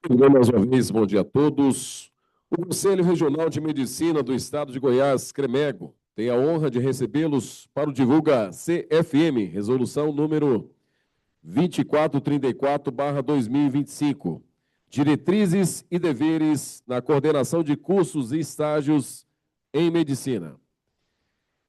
Bem, mais uma vez, bom dia a todos. O Conselho Regional de Medicina do Estado de Goiás, CREMEGO, tem a honra de recebê-los para o Divulga CFM, resolução número 2434/2025. Diretrizes e deveres na coordenação de cursos e estágios em medicina.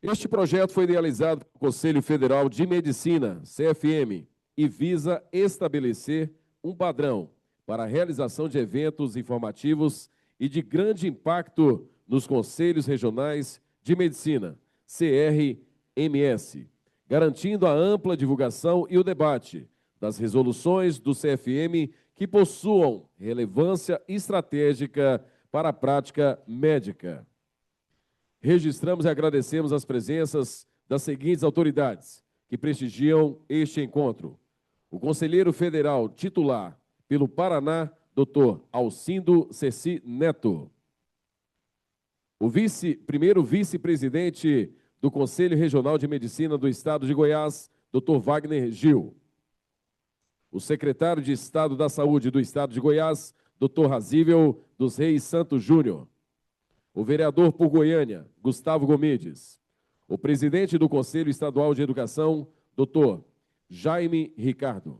Este projeto foi idealizado pelo Conselho Federal de Medicina, CFM, e visa estabelecer um padrão para a realização de eventos informativos e de grande impacto nos Conselhos Regionais de Medicina, CRMS, garantindo a ampla divulgação e o debate das resoluções do CFM que possuam relevância estratégica para a prática médica. Registramos e agradecemos as presenças das seguintes autoridades que prestigiam este encontro. O conselheiro federal titular pelo Paraná, Dr. Alcindo Ceci Neto. O primeiro vice-presidente do Conselho Regional de Medicina do Estado de Goiás, Dr. Wagner Gil. O secretário de Estado da Saúde do Estado de Goiás, Dr. Razível dos Reis Santos Júnior. O vereador por Goiânia, Gustavo Gomides. O presidente do Conselho Estadual de Educação, Dr. Jaime Ricardo.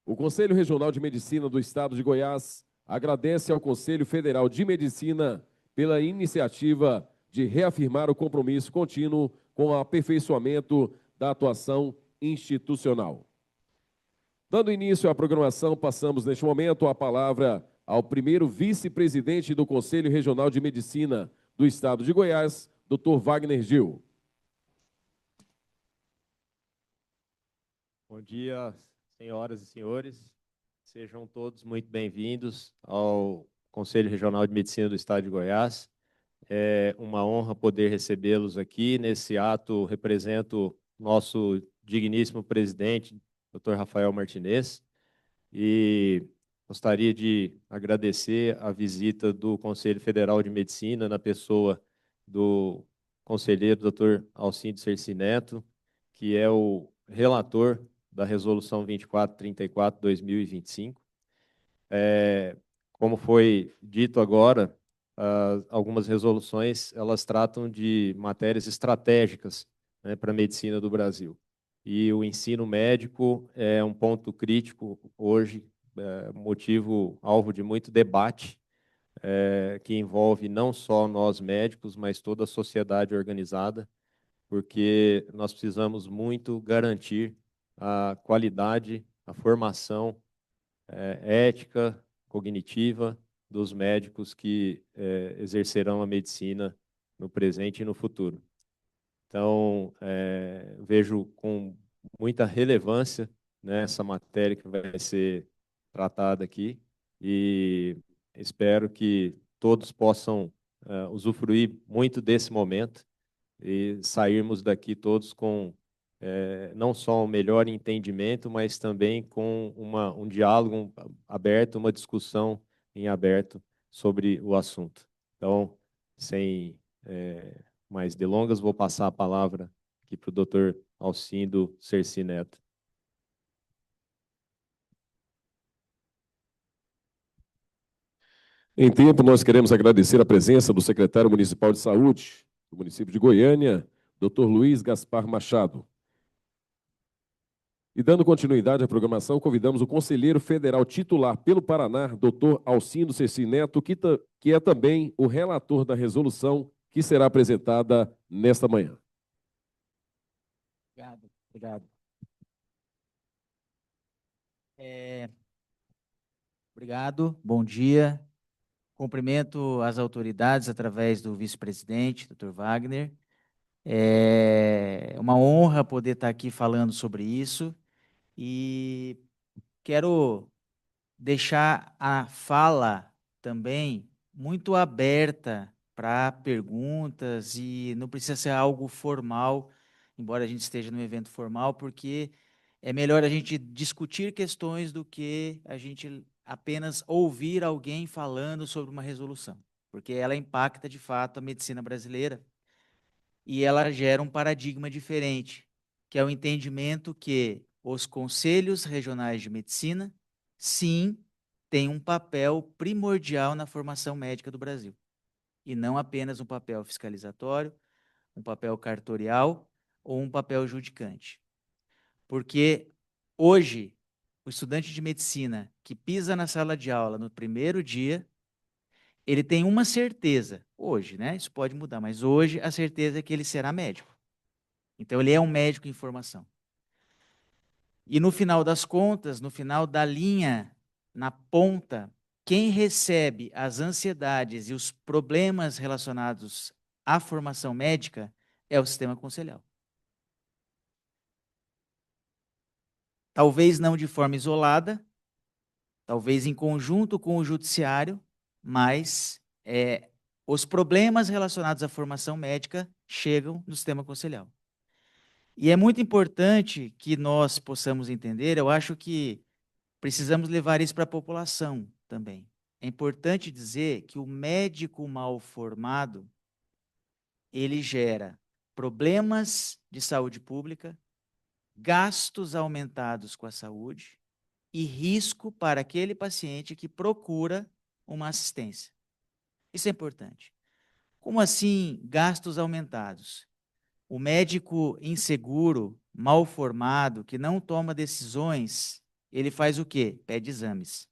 O Conselho Regional de Medicina do Estado de Goiás agradece ao Conselho Federal de Medicina pela iniciativa de reafirmar o compromisso contínuo com o aperfeiçoamento da atuação institucional. Dando início à programação, passamos neste momento a palavra ao primeiro vice-presidente do Conselho Regional de Medicina do Estado de Goiás, Dr. Wagner Gil. Bom dia, senhoras e senhores. Sejam todos muito bem-vindos ao Conselho Regional de Medicina do Estado de Goiás. É uma honra poder recebê-los aqui. Nesse ato, represento nosso digníssimo presidente, Dr. Rafael Martinez, e gostaria de agradecer a visita do Conselho Federal de Medicina na pessoa do conselheiro Dr. Alcindo Ceci Neto, que é o relator da Resolução 2434/2025. Como foi dito agora, algumas resoluções elas tratam de matérias estratégicas, né, para a medicina do Brasil. E o ensino médico é um ponto crítico hoje, motivo alvo de muito debate, que envolve não só nós médicos, mas toda a sociedade organizada, porque nós precisamos muito garantir a qualidade, a formação ética, cognitiva dos médicos que exercerão a medicina no presente e no futuro. Então, vejo com muita relevância, né, essa matéria que vai ser tratada aqui e espero que todos possam usufruir muito desse momento e sairmos daqui todos com não só um melhor entendimento, mas também com um diálogo aberto, uma discussão em aberto sobre o assunto. Então, sem mais delongas, vou passar a palavra aqui para o Dr. Alcindo Ceci Neto. Em tempo, nós queremos agradecer a presença do secretário municipal de saúde do município de Goiânia, Dr. Luiz Gaspar Machado. E dando continuidade à programação, convidamos o conselheiro federal titular pelo Paraná, Dr. Alcindo Ceci Neto, que é também o relator da resolução que será apresentada nesta manhã. Obrigado. Obrigado, bom dia. Cumprimento as autoridades através do vice-presidente, Dr. Wagner. É uma honra poder estar aqui falando sobre isso e quero deixar a fala também muito aberta para perguntas e não precisa ser algo formal, embora a gente esteja num evento formal, porque é melhor a gente discutir questões do que a gente apenas ouvir alguém falando sobre uma resolução, porque ela impacta de fato a medicina brasileira e ela gera um paradigma diferente, que é o entendimento que os conselhos regionais de medicina sim, tem um papel primordial na formação médica do Brasil. E não apenas um papel fiscalizatório, um papel cartorial ou um papel judicante. Porque hoje, o estudante de medicina que pisa na sala de aula no primeiro dia, ele tem uma certeza, hoje, né? Isso pode mudar, mas hoje a certeza é que ele será médico. Então, ele é um médico em formação. E no final das contas, no final da linha, na ponta, quem recebe as ansiedades e os problemas relacionados à formação médica é o sistema conselhal. Talvez não de forma isolada, talvez em conjunto com o judiciário, mas os problemas relacionados à formação médica chegam no sistema conselhal. E é muito importante que nós possamos entender, eu acho que precisamos levar isso para a população também. É importante dizer que o médico mal formado, ele gera problemas de saúde pública, gastos aumentados com a saúde e risco para aquele paciente que procura uma assistência. Isso é importante. Como assim gastos aumentados? O médico inseguro, mal formado, que não toma decisões, ele faz o quê? Pede exames.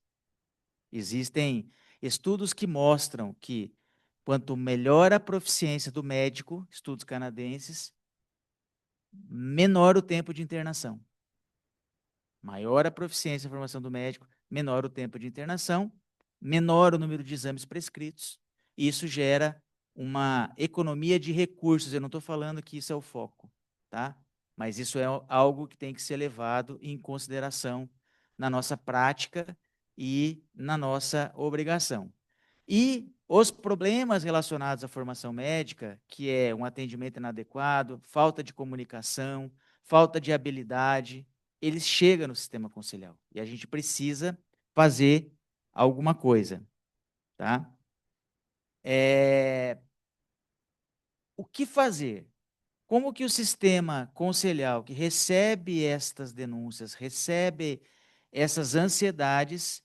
Existem estudos que mostram que quanto melhor a proficiência do médico, estudos canadenses, menor o tempo de internação. Maior a proficiência e a formação do médico, menor o tempo de internação, menor o número de exames prescritos. E isso gera uma economia de recursos. Eu não estou falando que isso é o foco, tá? Mas isso é algo que tem que ser levado em consideração na nossa prática e na nossa obrigação. E os problemas relacionados à formação médica, que é um atendimento inadequado, falta de comunicação, falta de habilidade, eles chegam no sistema conselhal. E a gente precisa fazer alguma coisa, tá? O que fazer? Como que o sistema conselhal, que recebe estas denúncias, recebe essas ansiedades,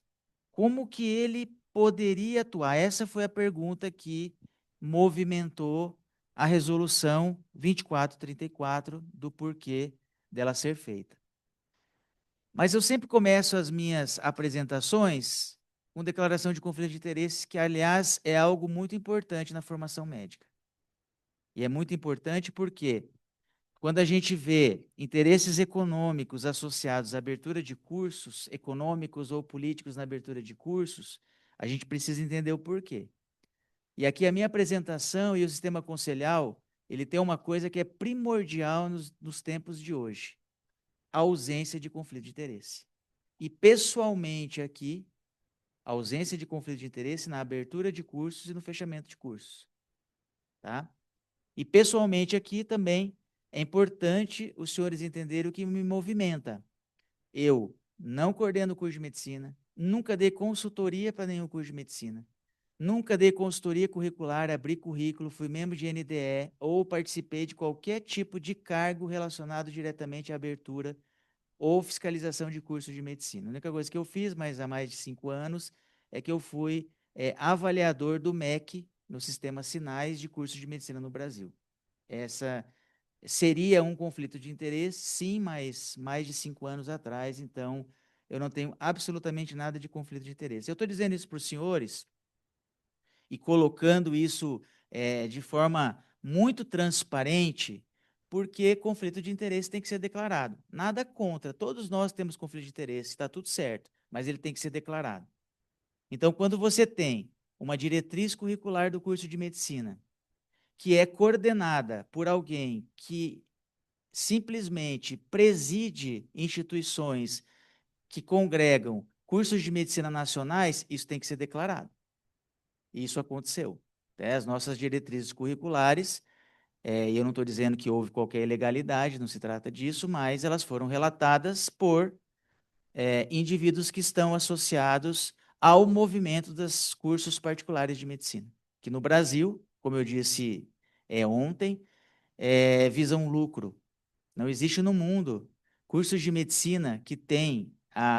como que ele poderia atuar? Essa foi a pergunta que movimentou a resolução 2434 do porquê dela ser feita. Mas eu sempre começo as minhas apresentações com declaração de conflito de interesses, que, aliás, é algo muito importante na formação médica. E é muito importante porque, quando a gente vê interesses econômicos associados à abertura de cursos, econômicos ou políticos na abertura de cursos, a gente precisa entender o porquê. E aqui a minha apresentação e o sistema conselhal, ele tem uma coisa que é primordial nos tempos de hoje: a ausência de conflito de interesse. E, pessoalmente, aqui, a ausência de conflito de interesse na abertura de cursos e no fechamento de cursos. Tá? E, pessoalmente, aqui também é importante os senhores entenderem o que me movimenta. Eu não coordeno o curso de medicina, nunca dei consultoria para nenhum curso de medicina, nunca dei consultoria curricular, abri currículo, fui membro de NDE ou participei de qualquer tipo de cargo relacionado diretamente à abertura ou fiscalização de cursos de medicina. A única coisa que eu fiz, mas há mais de 5 anos, é que eu fui avaliador do MEC no sistema Sinais de cursos de medicina no Brasil. Essa seria um conflito de interesse, sim, mas mais de 5 anos atrás, então eu não tenho absolutamente nada de conflito de interesse. Eu estou dizendo isso para os senhores e colocando isso de forma muito transparente, porque conflito de interesse tem que ser declarado. Nada contra, todos nós temos conflito de interesse, está tudo certo, mas ele tem que ser declarado. Então, quando você tem uma diretriz curricular do curso de medicina, que é coordenada por alguém que simplesmente preside instituições que congregam cursos de medicina nacionais, isso tem que ser declarado. E isso aconteceu. As nossas diretrizes curriculares, eu não estou dizendo que houve qualquer ilegalidade, não se trata disso, mas elas foram relatadas por indivíduos que estão associados ao movimento dos cursos particulares de medicina, que no Brasil, como eu disse ontem, visam lucro. Não existe no mundo cursos de medicina que têm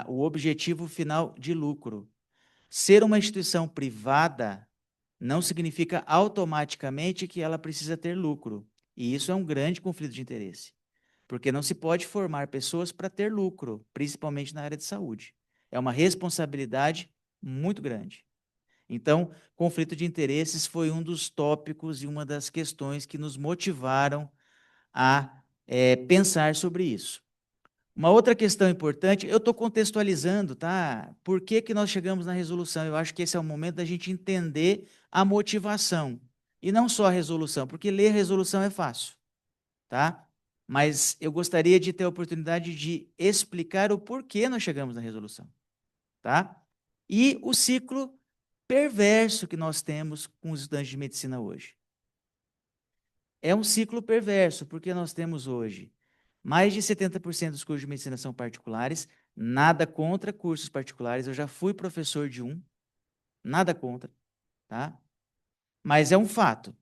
o objetivo final de lucro. Ser uma instituição privada não significa automaticamente que ela precisa ter lucro. E isso é um grande conflito de interesse. Porque não se pode formar pessoas para ter lucro, principalmente na área de saúde. É uma responsabilidade muito grande. Então, conflito de interesses foi um dos tópicos e uma das questões que nos motivaram a pensar sobre isso. Uma outra questão importante, eu estou contextualizando, tá? Por que que nós chegamos na resolução? Eu acho que esse é o momento da gente entender a motivação. E não só a resolução, porque ler a resolução é fácil, tá? Mas eu gostaria de ter a oportunidade de explicar o porquê nós chegamos na resolução, tá? E o ciclo perverso que nós temos com os estudantes de medicina hoje. É um ciclo perverso, porque nós temos hoje mais de 70% dos cursos de medicina são particulares, nada contra cursos particulares, eu já fui professor de um, nada contra, tá? Mas é um fato,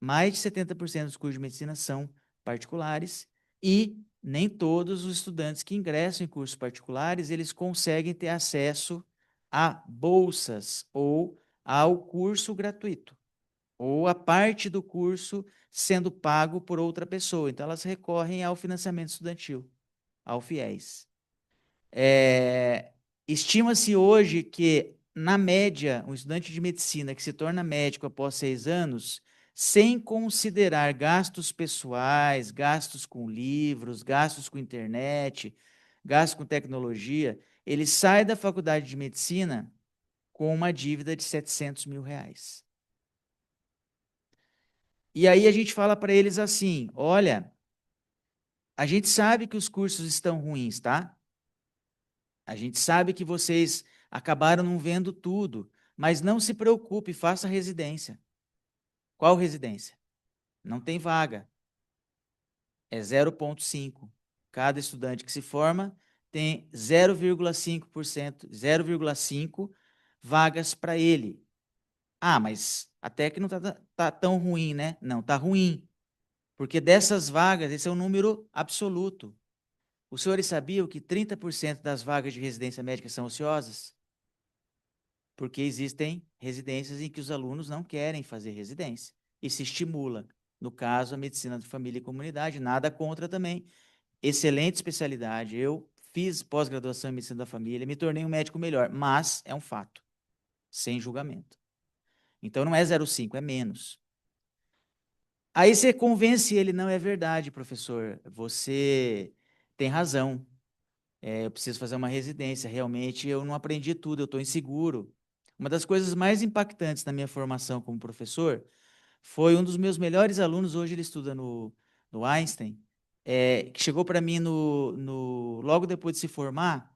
mais de 70% dos cursos de medicina são particulares e nem todos os estudantes que ingressam em cursos particulares, eles conseguem ter acesso a bolsas ou ao curso gratuito, ou a parte do curso sendo pago por outra pessoa. Então, elas recorrem ao financiamento estudantil, ao FIES. Estima-se hoje que, na média, um estudante de medicina que se torna médico após 6 anos, sem considerar gastos pessoais, gastos com livros, gastos com internet, gastos com tecnologia, ele sai da faculdade de medicina com uma dívida de R$ 700.000. E aí a gente fala para eles assim, olha, a gente sabe que os cursos estão ruins, tá? A gente sabe que vocês acabaram não vendo tudo, mas não se preocupe, faça residência. Qual residência? Não tem vaga. É 0,5. Cada estudante que se forma tem 0,5%, 0,5 vagas para ele. Ah, mas até que não tá tão ruim, né? Não, tá ruim. Porque dessas vagas, esse é um número absoluto. Os senhores sabiam que 30% das vagas de residência médica são ociosas? Porque existem residências em que os alunos não querem fazer residência e se estimula. No caso, a medicina de família e comunidade, nada contra também. Excelente especialidade. Eu fiz pós-graduação em medicina da família, me tornei um médico melhor, mas é um fato, sem julgamento. Então não é 0,5, é menos. Aí você convence ele, não é verdade, professor, você tem razão. Eu preciso fazer uma residência, realmente eu não aprendi tudo, eu estou inseguro. Uma das coisas mais impactantes na minha formação como professor foi um dos meus melhores alunos, hoje ele estuda no Einstein, que chegou para mim logo depois de se formar,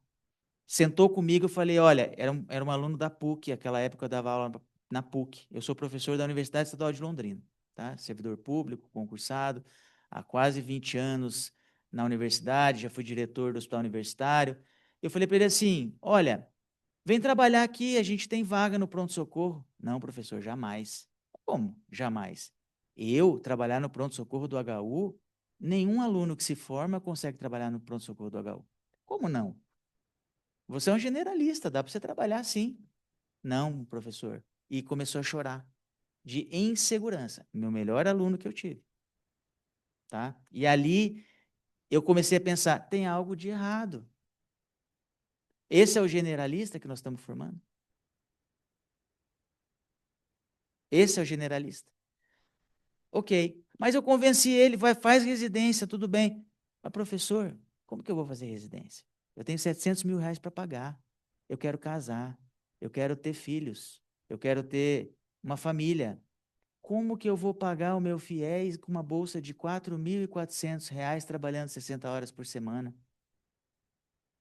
sentou comigo e falei, olha, era um aluno da PUC, aquela época eu dava aula na PUC, eu sou professor da Universidade Estadual de Londrina, tá? Servidor público, concursado, há quase 20 anos na universidade, já fui diretor do hospital universitário. Eu falei para ele assim, olha, vem trabalhar aqui, a gente tem vaga no pronto-socorro. Não, professor, jamais. Como? Jamais. Eu trabalhar no pronto-socorro do HU, nenhum aluno que se forma consegue trabalhar no pronto-socorro do HU. Como não? Você é um generalista, dá para você trabalhar sim. Não, professor. E começou a chorar de insegurança. Meu melhor aluno que eu tive. Tá? E ali eu comecei a pensar, tem algo de errado. Esse é o generalista que nós estamos formando? Esse é o generalista. Ok, mas eu convenci ele, faz residência, tudo bem. Mas, professor, como que eu vou fazer residência? Eu tenho R$ 700.000 para pagar. Eu quero casar. Eu quero ter filhos. Eu quero ter uma família. Como que eu vou pagar o meu FIES com uma bolsa de R$ 4.400 trabalhando 60 horas por semana?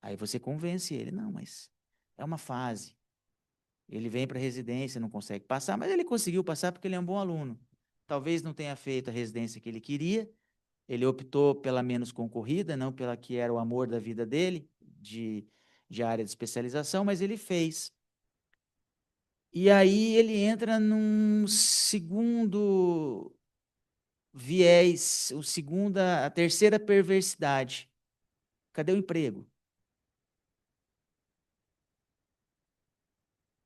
Aí você convence ele. Não, mas é uma fase. Ele vem para a residência, não consegue passar, mas ele conseguiu passar porque ele é um bom aluno. Talvez não tenha feito a residência que ele queria, ele optou pela menos concorrida, não pela que era o amor da vida dele, de área de especialização, mas ele fez. E aí ele entra num segundo viés, a terceira perversidade. Cadê o emprego?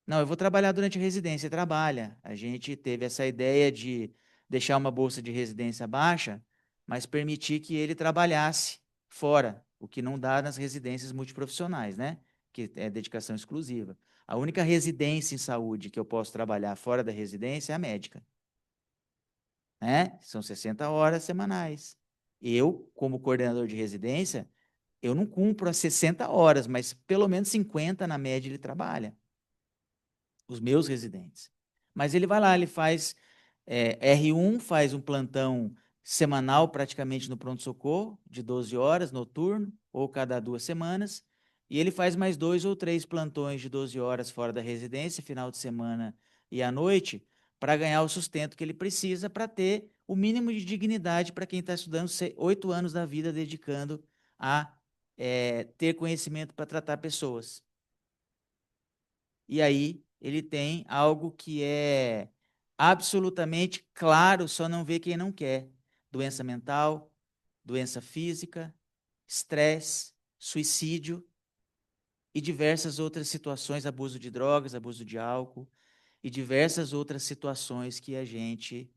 Não, eu vou trabalhar durante a residência. Trabalha. A gente teve essa ideia de deixar uma bolsa de residência baixa, mas permitir que ele trabalhasse fora, o que não dá nas residências multiprofissionais, né? Que é dedicação exclusiva. A única residência em saúde que eu posso trabalhar fora da residência é a médica, né? São 60 horas semanais. Eu, como coordenador de residência, eu não cumpro as 60 horas, mas pelo menos 50 na média ele trabalha, os meus residentes. Mas ele vai lá, ele faz R1, faz um plantão semanal praticamente no pronto-socorro, de 12 horas, noturno, ou cada 2 semanas, e ele faz mais 2 ou 3 plantões de 12 horas fora da residência, final de semana e à noite, para ganhar o sustento que ele precisa para ter o mínimo de dignidade para quem está estudando 8 anos da vida dedicando a ter conhecimento para tratar pessoas. E aí ele tem algo que é absolutamente claro, só não vê quem não quer: doença mental, doença física, estresse, suicídio e diversas outras situações, abuso de drogas, abuso de álcool e diversas outras situações que a gente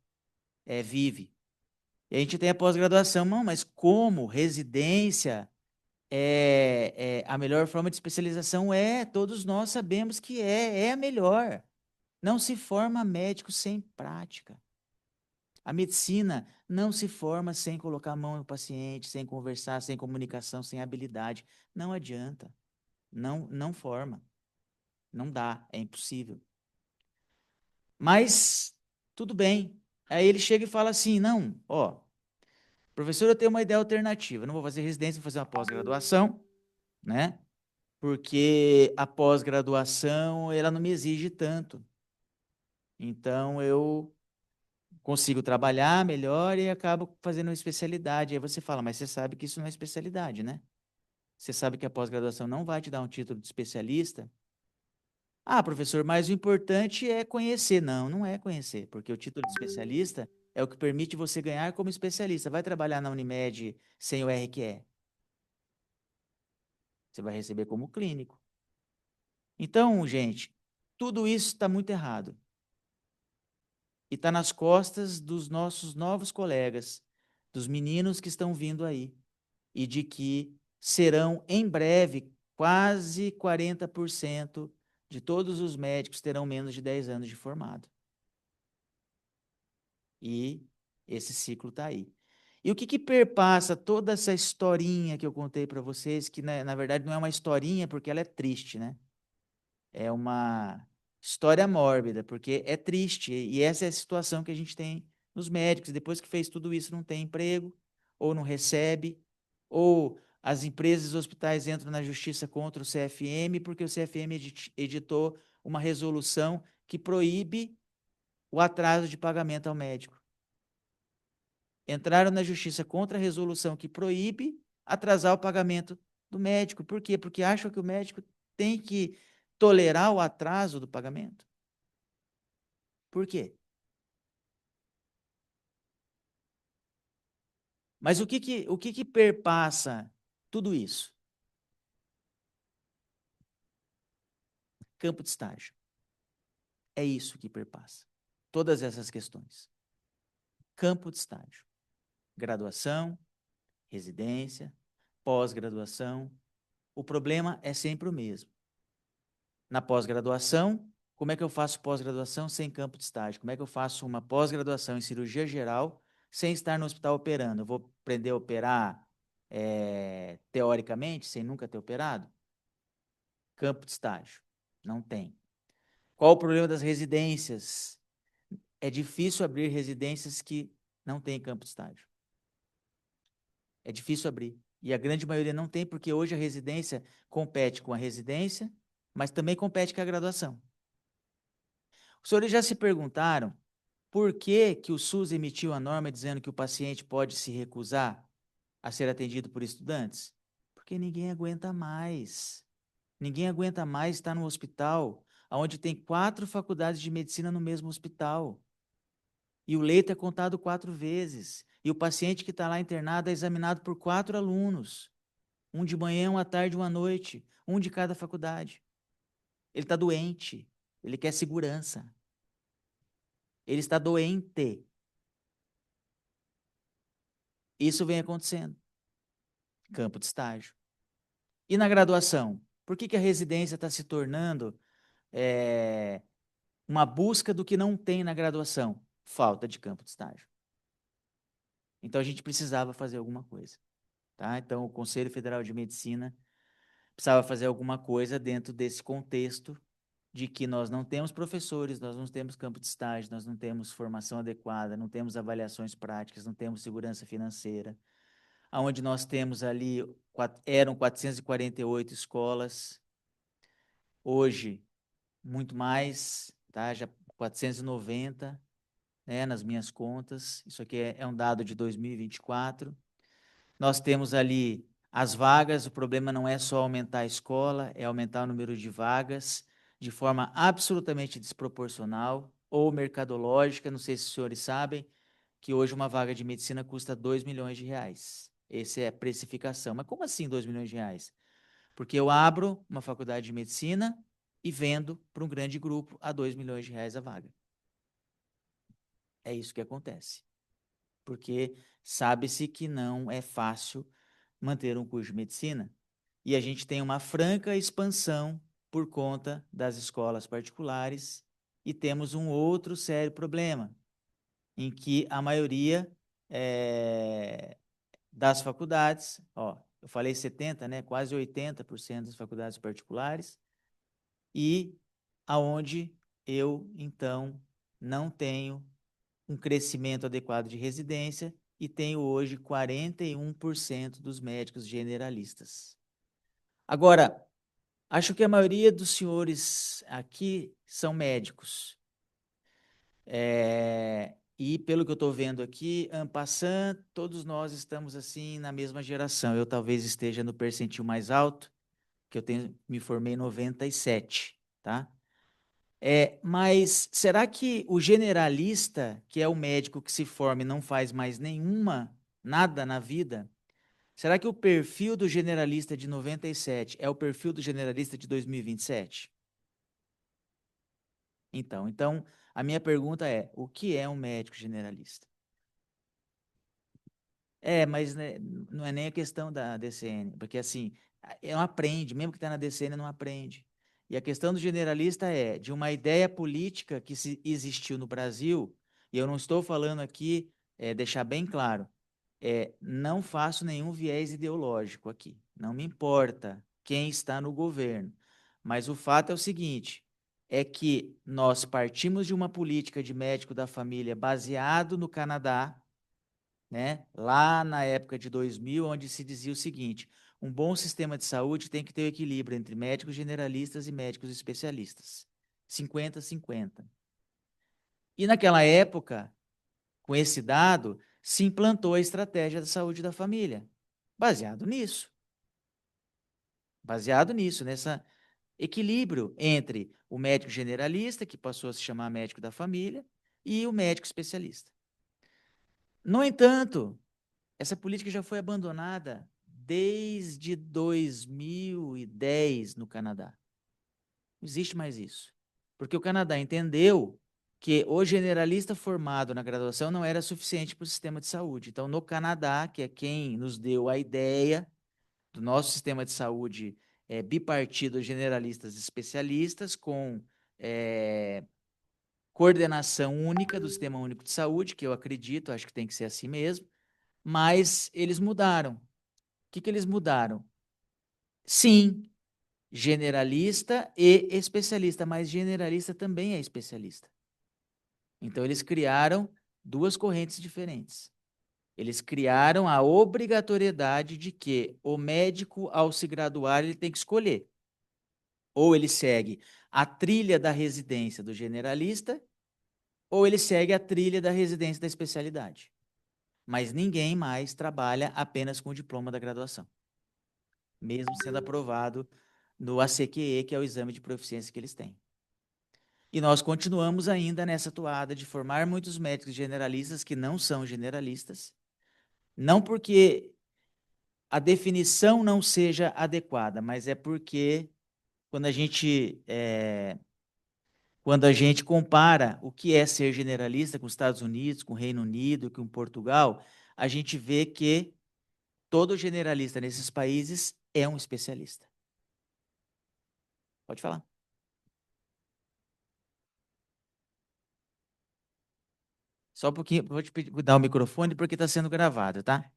vive. E a gente tem a pós-graduação, não, mas como residência a melhor forma de especialização? Todos nós sabemos que é a melhor. Não se forma médico sem prática. A medicina não se forma sem colocar a mão no paciente, sem conversar, sem comunicação, sem habilidade. Não adianta. Não forma. Não dá, é impossível. Mas, tudo bem. Aí ele chega e fala assim, não, ó, professor, eu tenho uma ideia alternativa. Eu não vou fazer residência, vou fazer uma pós-graduação, né? Porque a pós-graduação, ela não me exige tanto. Então, eu consigo trabalhar melhor e acabo fazendo uma especialidade. Aí você fala, mas você sabe que isso não é especialidade, né? Você sabe que a pós-graduação não vai te dar um título de especialista? Ah, professor, mas o importante é conhecer. Não, não é conhecer, porque o título de especialista é o que permite você ganhar como especialista. Vai trabalhar na Unimed sem o RQE. Você vai receber como clínico. Então, gente, tudo isso está muito errado. E está nas costas dos nossos novos colegas, dos meninos que estão vindo aí, e de que serão, em breve, quase 40% de todos os médicos terão menos de 10 anos de formado. E esse ciclo está aí. E o que perpassa toda essa historinha que eu contei para vocês, que na verdade não é uma historinha porque ela é triste, né? É uma história mórbida, porque é triste, e essa é a situação que a gente tem nos médicos. Depois que fez tudo isso, não tem emprego, ou não recebe, ou as empresas e os hospitais entram na justiça contra o CFM, porque o CFM editou uma resolução que proíbe o atraso de pagamento ao médico. Entraram na justiça contra a resolução que proíbe atrasar o pagamento do médico. Por quê? Porque acham que o médico tem que tolerar o atraso do pagamento. Por quê? Mas o que perpassa tudo isso? Campo de estágio. É isso que perpassa todas essas questões. Campo de estágio. Graduação, residência, pós-graduação. O problema é sempre o mesmo. Na pós-graduação, como é que eu faço pós-graduação sem campo de estágio? Como é que eu faço uma pós-graduação em cirurgia geral sem estar no hospital operando? Eu vou aprender a operar teoricamente, sem nunca ter operado? Campo de estágio. Não tem. Qual o problema das residências? É difícil abrir residências que não têm campo de estágio. É difícil abrir. E a grande maioria não tem, porque hoje a residência compete com a residência, mas também compete com a graduação. Os senhores já se perguntaram por que o SUS emitiu a norma dizendo que o paciente pode se recusar a ser atendido por estudantes? Porque ninguém aguenta mais. Ninguém aguenta mais estar no hospital, onde tem 4 faculdades de medicina no mesmo hospital. E o leito é contado 4 vezes. E o paciente que está lá internado é examinado por 4 alunos. Um de manhã, um à tarde, um à noite. Um de cada faculdade. Ele está doente. ele quer segurança. Ele está doente. Isso vem acontecendo. Campo de estágio. E na graduação? Por que a residência está se tornando uma busca do que não tem na graduação? Falta de campo de estágio. Então, a gente precisava fazer alguma coisa. Tá? Então, o Conselho Federal de Medicina precisava fazer alguma coisa dentro desse contexto de que nós não temos professores, nós não temos campo de estágio, nós não temos formação adequada, não temos avaliações práticas, não temos segurança financeira, onde nós temos ali, eram 448 escolas, hoje, muito mais, tá? Já 490, né, nas minhas contas, isso aqui é um dado de 2024. Nós temos ali as vagas, o problema não é só aumentar a escola, é aumentar o número de vagas de forma absolutamente desproporcional ou mercadológica. Não sei se os senhores sabem que hoje uma vaga de medicina custa 2 milhões de reais. Essa é a precificação. Mas como assim 2 milhões de reais? Porque eu abro uma faculdade de medicina e vendo para um grande grupo a 2 milhões de reais a vaga. É isso que acontece. Porque sabe-se que não é fácil manter um curso de medicina. E a gente tem uma franca expansão por conta das escolas particulares e temos um outro sério problema, em que a maioria das faculdades, eu falei 70%, né, quase 80% das faculdades particulares, e aonde eu, então, não tenho um crescimento adequado de residência e tenho hoje 41% dos médicos generalistas. Agora, acho que a maioria dos senhores aqui são médicos. E pelo que eu estou vendo aqui, en passant, todos nós estamos assim na mesma geração. Eu talvez esteja no percentil mais alto, que me formei em 97, tá? Mas será que o generalista, que é o médico que se forma e não faz mais nada na vida, será que o perfil do generalista de 97 é o perfil do generalista de 2027? Então, a minha pergunta é, o que é um médico generalista? Mas né, não é nem a questão da DCN, porque assim, não aprende, mesmo que está na DCN, não aprende. E a questão do generalista é de uma ideia política que existiu no Brasil, e eu não estou falando aqui, deixar bem claro, não faço nenhum viés ideológico aqui, não me importa quem está no governo, mas o fato é o seguinte, é que nós partimos de uma política de médico da família baseado no Canadá, né? Lá na época de 2000, onde se dizia o seguinte, um bom sistema de saúde tem que ter equilíbrio entre médicos generalistas e médicos especialistas, 50-50. E naquela época, com esse dado, se implantou a estratégia da saúde da família, baseado nisso, nesse equilíbrio entre o médico generalista, que passou a se chamar médico da família, e o médico especialista. No entanto, essa política já foi abandonada desde 2010 no Canadá. Não existe mais isso. Porque o Canadá entendeu que o generalista formado na graduação não era suficiente para o sistema de saúde. Então, no Canadá, que é quem nos deu a ideia do nosso sistema de saúde bipartido, generalistas e especialistas, com coordenação única do Sistema Único de Saúde, que eu acredito, acho que tem que ser assim mesmo, mas eles mudaram. O que eles mudaram? Sim, generalista e especialista, mas generalista também é especialista. Então, eles criaram duas correntes diferentes. Eles criaram a obrigatoriedade de que o médico, ao se graduar, ele tem que escolher. Ou ele segue a trilha da residência do generalista, ou ele segue a trilha da residência da especialidade. Mas ninguém mais trabalha apenas com o diploma da graduação, mesmo sendo aprovado no ACQE, que é o exame de proficiência que eles têm. E nós continuamos ainda nessa toada de formar muitos médicos generalistas que não são generalistas, não porque a definição não seja adequada, mas é porque quando a gente quando a gente compara o que é ser generalista com os Estados Unidos, com o Reino Unido, com Portugal, a gente vê que todo generalista nesses países é um especialista. Pode falar. Só um pouquinho, vou te dar o microfone porque está sendo gravado, tá?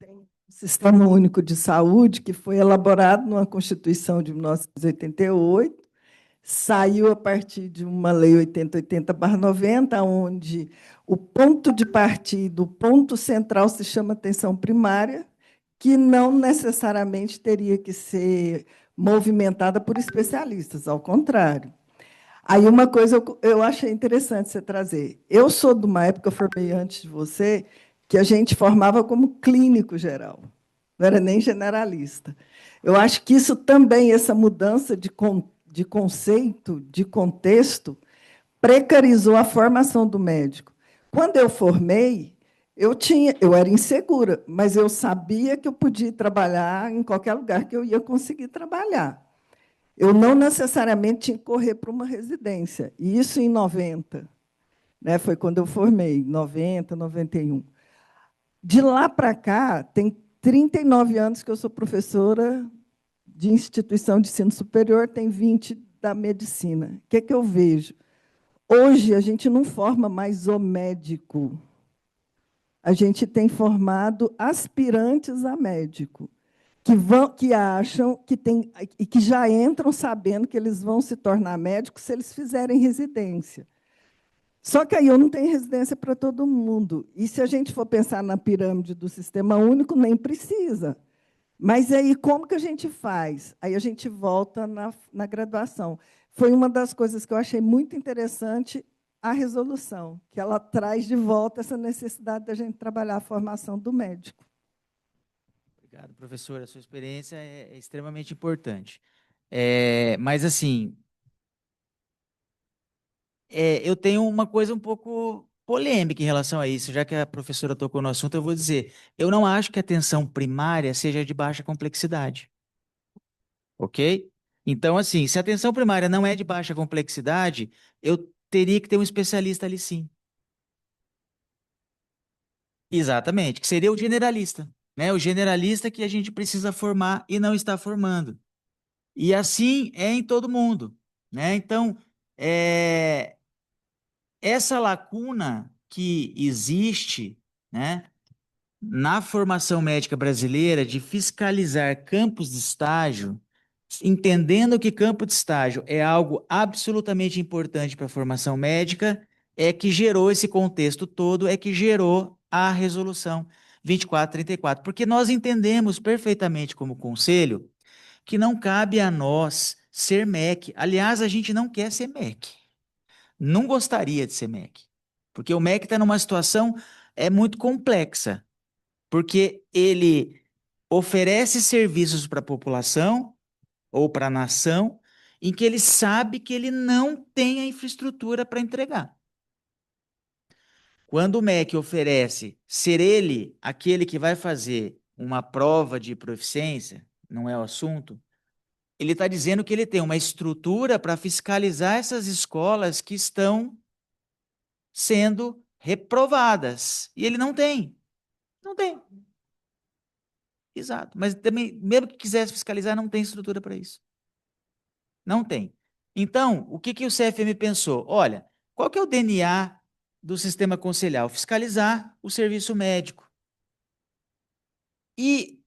Tem o Sistema Único de Saúde, que foi elaborado numa Constituição de 1988, saiu a partir de uma Lei 8080/90, onde o ponto de partida, o ponto central se chama atenção primária, que não necessariamente teria que ser movimentada por especialistas, ao contrário. Aí uma coisa eu achei interessante você trazer. Eu sou de uma época, eu formei antes de você, que a gente formava como clínico geral, não era nem generalista. Eu acho que isso também, essa mudança de conceito, de contexto, precarizou a formação do médico. Quando eu formei, eu era insegura, mas eu sabia que eu podia trabalhar em qualquer lugar que eu ia conseguir trabalhar. Eu não necessariamente tinha que correr para uma residência. E isso em 90, né? Foi quando eu formei, 90, 91. De lá para cá, tem 39 anos que eu sou professora de instituição de ensino superior, tem 20 da medicina. O que é que eu vejo? Hoje, a gente não forma mais o médico. A gente tem formado aspirantes a médico, que acham que tem e que já entram sabendo que eles vão se tornar médicos se eles fizerem residência. Só que aí eu não tenho residência para todo mundo. E se a gente for pensar na pirâmide do Sistema Único, nem precisa. Mas aí como que a gente faz? Aí a gente volta na graduação. Foi uma das coisas que eu achei muito interessante a resolução, que ela traz de volta essa necessidade da gente trabalhar a formação do médico. Obrigado, professora. A sua experiência é extremamente importante. Mas, assim, eu tenho uma coisa um pouco polêmica em relação a isso. Já que a professora tocou no assunto, eu vou dizer, eu não acho que a atenção primária seja de baixa complexidade. Ok? Então, assim, se a atenção primária não é de baixa complexidade, eu teria que ter um especialista ali, sim. Exatamente, que seria o generalista, né? O generalista que a gente precisa formar e não está formando. E assim é em todo mundo, né? Então, essa lacuna que existe, né, na formação médica brasileira de fiscalizar campos de estágio, entendendo que campo de estágio é algo absolutamente importante para a formação médica, é que gerou esse contexto todo, é que gerou a resolução 2434, porque nós entendemos perfeitamente como conselho que não cabe a nós ser MEC. Aliás, a gente não quer ser MEC. Não gostaria de ser MEC, porque o MEC está numa situação muito complexa, porque ele oferece serviços para a população ou para a nação em que ele sabe que ele não tem a infraestrutura para entregar. Quando o MEC oferece ser ele aquele que vai fazer uma prova de proficiência, não é o assunto, ele está dizendo que ele tem uma estrutura para fiscalizar essas escolas que estão sendo reprovadas. E ele não tem. Não tem. Exato. Mas também, mesmo que quisesse fiscalizar, não tem estrutura para isso. Não tem. Então, o que o CFM pensou? Olha, qual que é o DNA do sistema conselhar? Fiscalizar o serviço médico. E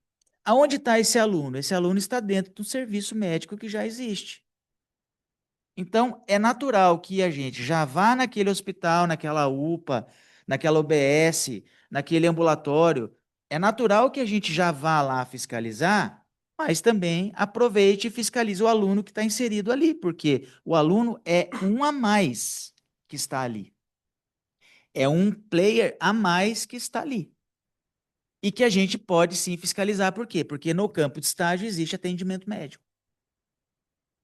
aonde está esse aluno? Esse aluno está dentro do serviço médico que já existe. Então, é natural que a gente já vá naquele hospital, naquela UPA, naquela UBS, naquele ambulatório. É natural que a gente já vá lá fiscalizar, mas também aproveite e fiscalize o aluno que está inserido ali, porque o aluno é um a mais que está ali. É um player a mais que está ali. E que a gente pode sim fiscalizar. Por quê? Porque no campo de estágio existe atendimento médico.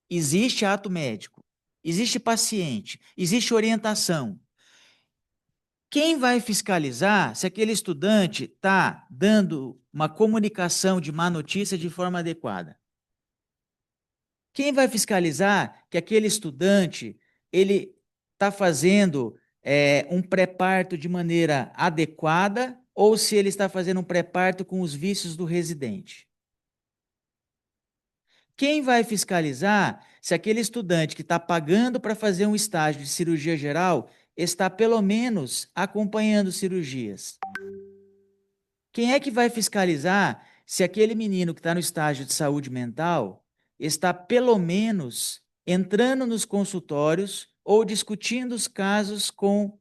Existe ato médico. Existe paciente, existe orientação. Quem vai fiscalizar se aquele estudante está dando uma comunicação de má notícia de forma adequada? Quem vai fiscalizar que aquele estudante ele está fazendo um pré-parto de maneira adequada ou se ele está fazendo um pré-parto com os vícios do residente? Quem vai fiscalizar se aquele estudante que está pagando para fazer um estágio de cirurgia geral está pelo menos acompanhando cirurgias? Quem é que vai fiscalizar se aquele menino que está no estágio de saúde mental está pelo menos entrando nos consultórios ou discutindo os casos com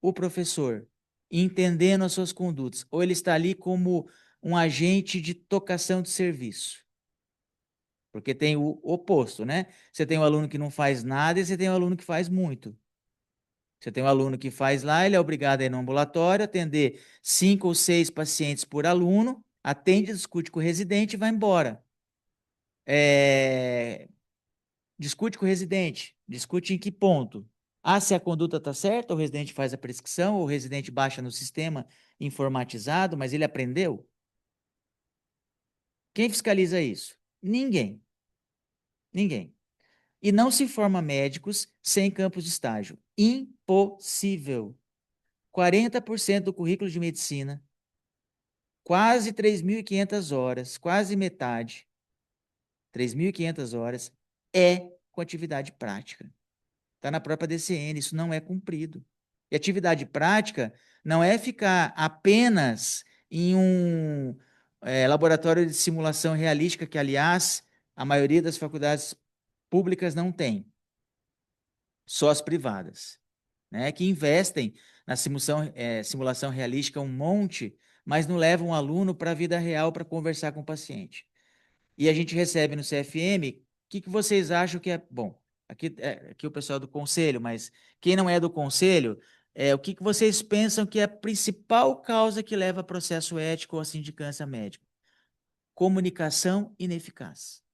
o professor, entendendo as suas condutas, ou ele está ali como um agente de tocação de serviço? Porque tem o oposto, né? Você tem um aluno que não faz nada e você tem um aluno que faz muito. Você tem um aluno que faz lá, ele é obrigado a ir no ambulatório, atender 5 ou 6 pacientes por aluno, atende, discute com o residente e vai embora. Discute com o residente, discute em que ponto? Se a conduta está certa, o residente faz a prescrição, ou o residente baixa no sistema informatizado, mas ele aprendeu? Quem fiscaliza isso? Ninguém. Ninguém. E não se forma médicos sem campos de estágio. Impossível. 40% do currículo de medicina, quase 3.500 horas, quase metade, 3.500 horas, é com atividade prática. Está na própria DCN, isso não é cumprido. E atividade prática não é ficar apenas em um laboratório de simulação realística, que, aliás, a maioria das faculdades públicas não tem, só as privadas, né, que investem na simulação realística um monte, mas não levam um aluno para a vida real para conversar com o paciente. E a gente recebe no CFM, o que vocês acham que é... Bom, aqui o pessoal do conselho, mas quem não é do conselho, o que vocês pensam que é a principal causa que leva a processo ético ou a sindicância médica? Comunicação ineficaz.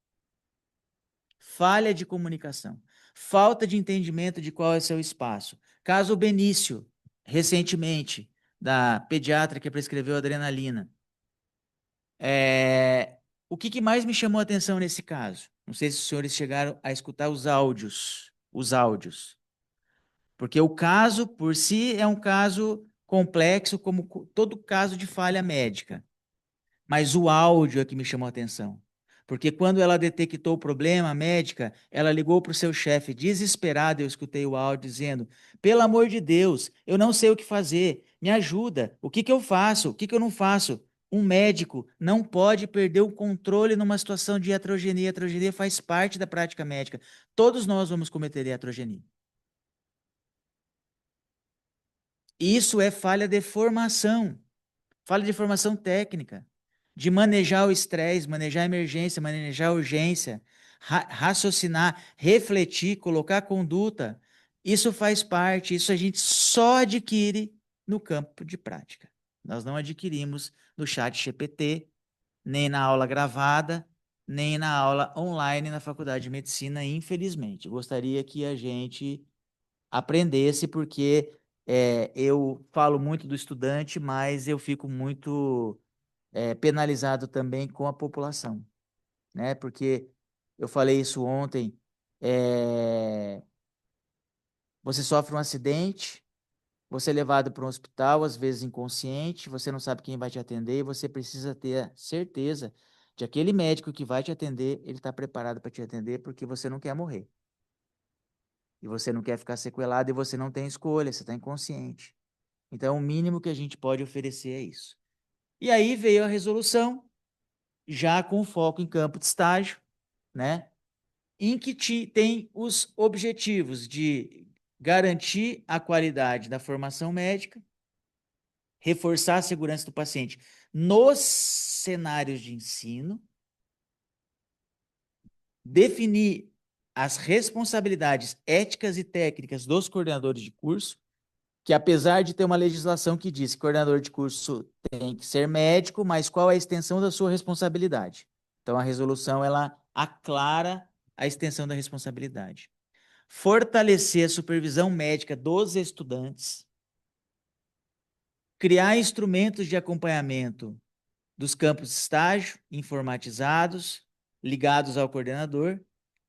Falha de comunicação. Falta de entendimento de qual é seu espaço. Caso Benício, recentemente, da pediatra que prescreveu adrenalina. O que mais me chamou a atenção nesse caso? Não sei se os senhores chegaram a escutar os áudios. Porque o caso, por si, é um caso complexo, como todo caso de falha médica. Mas o áudio é que me chamou a atenção. Porque quando ela detectou o problema, a médica, ela ligou para o seu chefe desesperada, eu escutei o áudio dizendo: pelo amor de Deus, eu não sei o que fazer, me ajuda, o que eu faço, o que eu não faço? Um médico não pode perder o controle numa situação de iatrogenia. Iatrogenia faz parte da prática médica. Todos nós vamos cometer iatrogenia. Isso é falha de formação técnica, de manejar o estresse, manejar a emergência, manejar a urgência, raciocinar, refletir, colocar conduta. Isso faz parte, isso a gente só adquire no campo de prática. Nós não adquirimos no chat GPT, nem na aula gravada, nem na aula online na Faculdade de Medicina, infelizmente. Gostaria que a gente aprendesse, porque eu falo muito do estudante, mas eu fico muito penalizado também com a população, né? Porque eu falei isso ontem, você sofre um acidente, você é levado para um hospital, às vezes inconsciente, você não sabe quem vai te atender e você precisa ter certeza de aquele médico que vai te atender, ele está preparado para te atender porque você não quer morrer. E você não quer ficar sequelado e você não tem escolha, você está inconsciente. Então, o mínimo que a gente pode oferecer é isso. E aí veio a resolução, já com foco em campo de estágio, né? Em que tem os objetivos de garantir a qualidade da formação médica, reforçar a segurança do paciente nos cenários de ensino, definir as responsabilidades éticas e técnicas dos coordenadores de curso, que apesar de ter uma legislação que diz que coordenador de curso tem que ser médico, mas qual é a extensão da sua responsabilidade? Então, a resolução, ela aclara a extensão da responsabilidade. Fortalecer a supervisão médica dos estudantes, criar instrumentos de acompanhamento dos campos de estágio informatizados, ligados ao coordenador,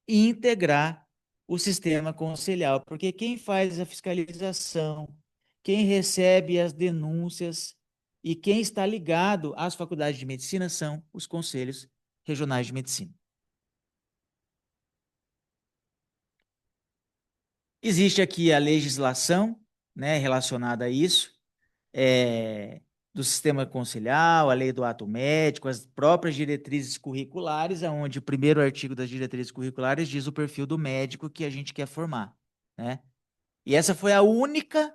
e integrar o sistema conselhal, porque quem faz a fiscalização, quem recebe as denúncias e quem está ligado às faculdades de medicina são os conselhos regionais de medicina. Existe aqui a legislação, né, relacionada a isso, do sistema conselhal, a lei do ato médico, as próprias diretrizes curriculares, onde o primeiro artigo das diretrizes curriculares diz o perfil do médico que a gente quer formar, né? E essa foi a única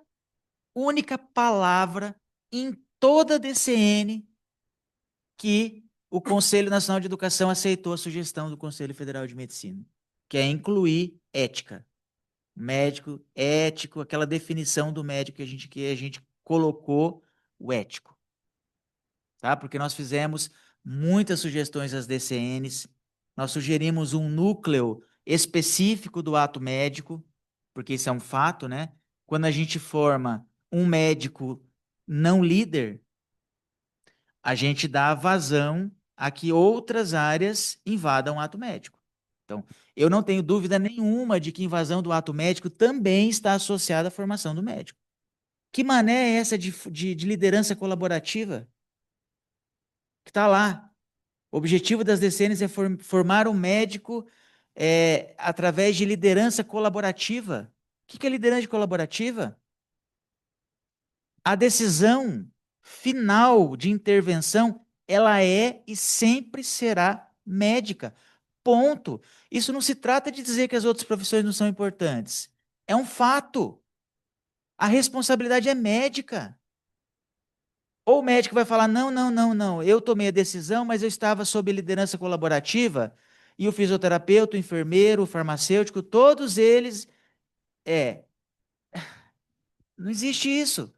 palavra em toda a DCN que o Conselho Nacional de Educação aceitou a sugestão do Conselho Federal de Medicina, que é incluir ética. Médico ético, aquela definição do médico que a gente colocou, o ético. Tá? Porque nós fizemos muitas sugestões às DCNs, nós sugerimos um núcleo específico do ato médico, porque isso é um fato, né? Quando a gente forma um médico não líder, a gente dá vazão a que outras áreas invadam o ato médico. Então, eu não tenho dúvida nenhuma de que invasão do ato médico também está associada à formação do médico. Que mané é essa de liderança colaborativa? Que está lá. O objetivo das DCNs é formar um médico através de liderança colaborativa. O que é liderança colaborativa? A decisão final de intervenção, ela é e sempre será médica. Ponto. Isso não se trata de dizer que as outras profissões não são importantes. É um fato. A responsabilidade é médica. Ou o médico vai falar: não, não, não, não, eu tomei a decisão, mas eu estava sob liderança colaborativa, e o fisioterapeuta, o enfermeiro, o farmacêutico, todos eles. Não existe isso.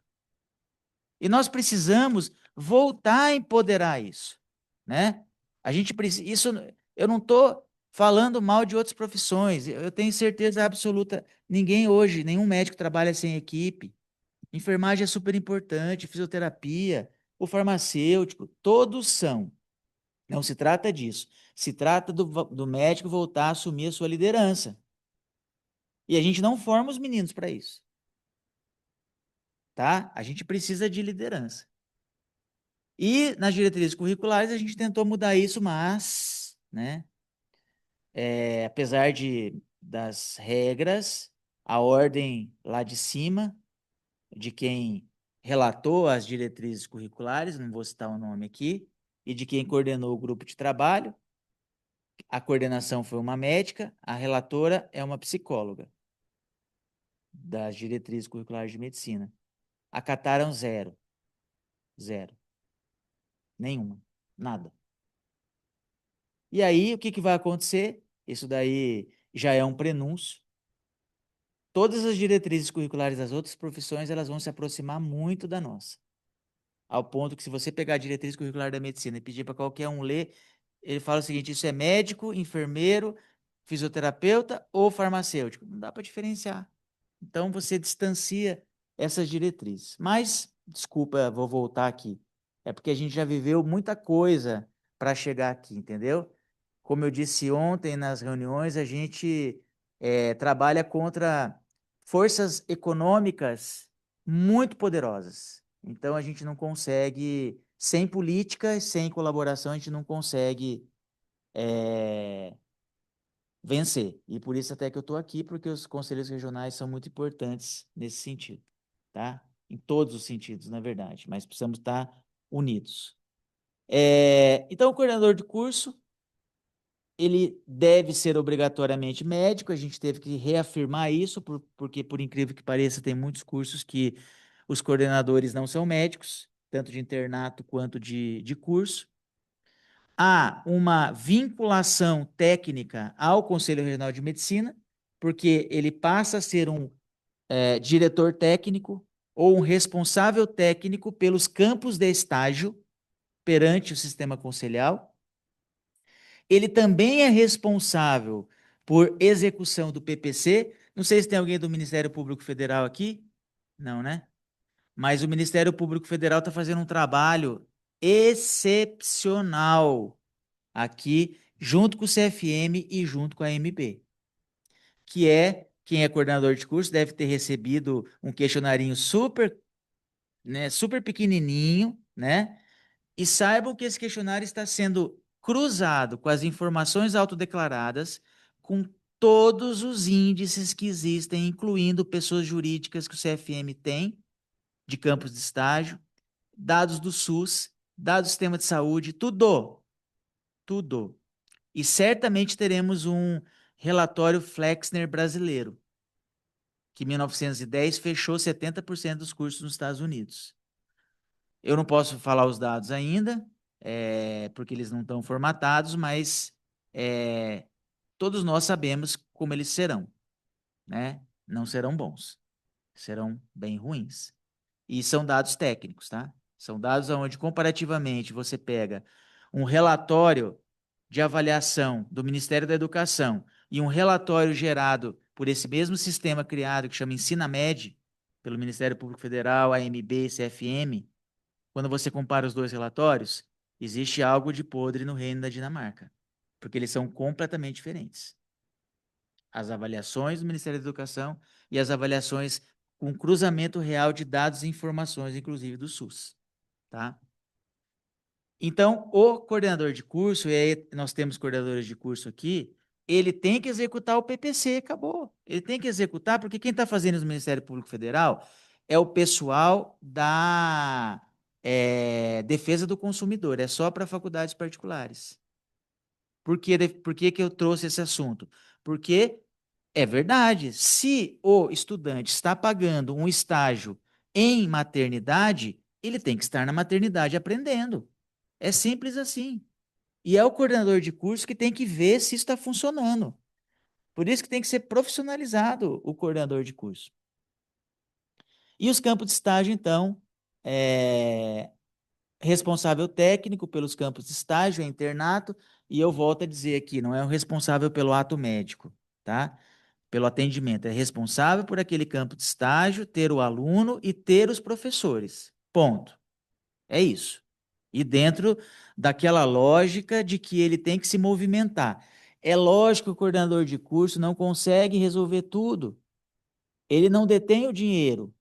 E nós precisamos voltar a empoderar isso, né? A gente precisa. Isso, eu não estou falando mal de outras profissões, eu tenho certeza absoluta, ninguém hoje, nenhum médico trabalha sem equipe. Enfermagem é super importante, fisioterapia, o farmacêutico, todos são. Não se trata disso. Se trata do médico voltar a assumir a sua liderança. E a gente não forma os meninos para isso. Tá? A gente precisa de liderança. E nas diretrizes curriculares a gente tentou mudar isso, mas, né, apesar das regras, a ordem lá de cima, de quem relatou as diretrizes curriculares, não vou citar o nome aqui, e de quem coordenou o grupo de trabalho, a coordenação foi uma médica, a relatora é uma psicóloga das diretrizes curriculares de medicina. Acataram zero. Zero. Nenhuma. Nada. E aí, o que vai acontecer? Isso daí já é um prenúncio. Todas as diretrizes curriculares das outras profissões, elas vão se aproximar muito da nossa. Ao ponto que, se você pegar a diretriz curricular da medicina e pedir para qualquer um ler, ele fala o seguinte: isso é médico, enfermeiro, fisioterapeuta ou farmacêutico. Não dá para diferenciar. Então, você distancia essas diretrizes. Mas, desculpa, vou voltar aqui. É porque a gente já viveu muita coisa para chegar aqui, entendeu? Como eu disse ontem nas reuniões, a gente trabalha contra forças econômicas muito poderosas. Então, a gente não consegue, sem política, sem colaboração, a gente não consegue vencer. E por isso até que eu estou aqui, porque os conselhos regionais são muito importantes nesse sentido, tá? Em todos os sentidos, na verdade, mas precisamos estar unidos. Então, o coordenador de curso, ele deve ser obrigatoriamente médico, a gente teve que reafirmar isso, porque, por incrível que pareça, tem muitos cursos que os coordenadores não são médicos, tanto de internato quanto de curso. Há uma vinculação técnica ao Conselho Regional de Medicina, porque ele passa a ser um diretor técnico ou um responsável técnico pelos campos de estágio perante o sistema conselhal. Ele também é responsável por execução do PPC. Não sei se tem alguém do Ministério Público Federal aqui. Não, né? Mas o Ministério Público Federal está fazendo um trabalho excepcional aqui junto com o CFM e junto com a AMB, que é, quem é coordenador de curso deve ter recebido um questionarinho super, né, super pequenininho, né? E saibam que esse questionário está sendo cruzado com as informações autodeclaradas, com todos os índices que existem, incluindo pessoas jurídicas que o CFM tem, de campos de estágio, dados do SUS, dados do sistema de saúde, tudo, tudo. E certamente teremos um relatório Flexner brasileiro, que em 1910 fechou 70% dos cursos nos Estados Unidos. Eu não posso falar os dados ainda, porque eles não estão formatados, mas todos nós sabemos como eles serão, né? Não serão bons, serão bem ruins. E são dados técnicos, tá? São dados onde, comparativamente, você pega um relatório de avaliação do Ministério da Educação e um relatório gerado por esse mesmo sistema criado, que chama EnsinaMed, pelo Ministério Público Federal, AMB, CFM. Quando você compara os dois relatórios, existe algo de podre no reino da Dinamarca, porque eles são completamente diferentes. As avaliações do Ministério da Educação e as avaliações com cruzamento real de dados e informações, inclusive do SUS, tá? Então, o coordenador de curso, e aí nós temos coordenadores de curso aqui, ele tem que executar o PPC, acabou. Ele tem que executar, porque quem está fazendo no Ministério Público Federal é o pessoal da defesa do consumidor, é só para faculdades particulares. Por que eu trouxe esse assunto? Porque é verdade, se o estudante está pagando um estágio em maternidade, ele tem que estar na maternidade aprendendo. É simples assim. E é o coordenador de curso que tem que ver se isso está funcionando. Por isso que tem que ser profissionalizado o coordenador de curso. E os campos de estágio, então, responsável técnico pelos campos de estágio, é internato, e eu volto a dizer aqui, não é o responsável pelo ato médico, tá? Pelo atendimento, é responsável por aquele campo de estágio, ter o aluno e ter os professores. Ponto. É isso. E dentro daquela lógica de que ele tem que se movimentar. É lógico que o coordenador de curso não consegue resolver tudo. Ele não detém o dinheiro,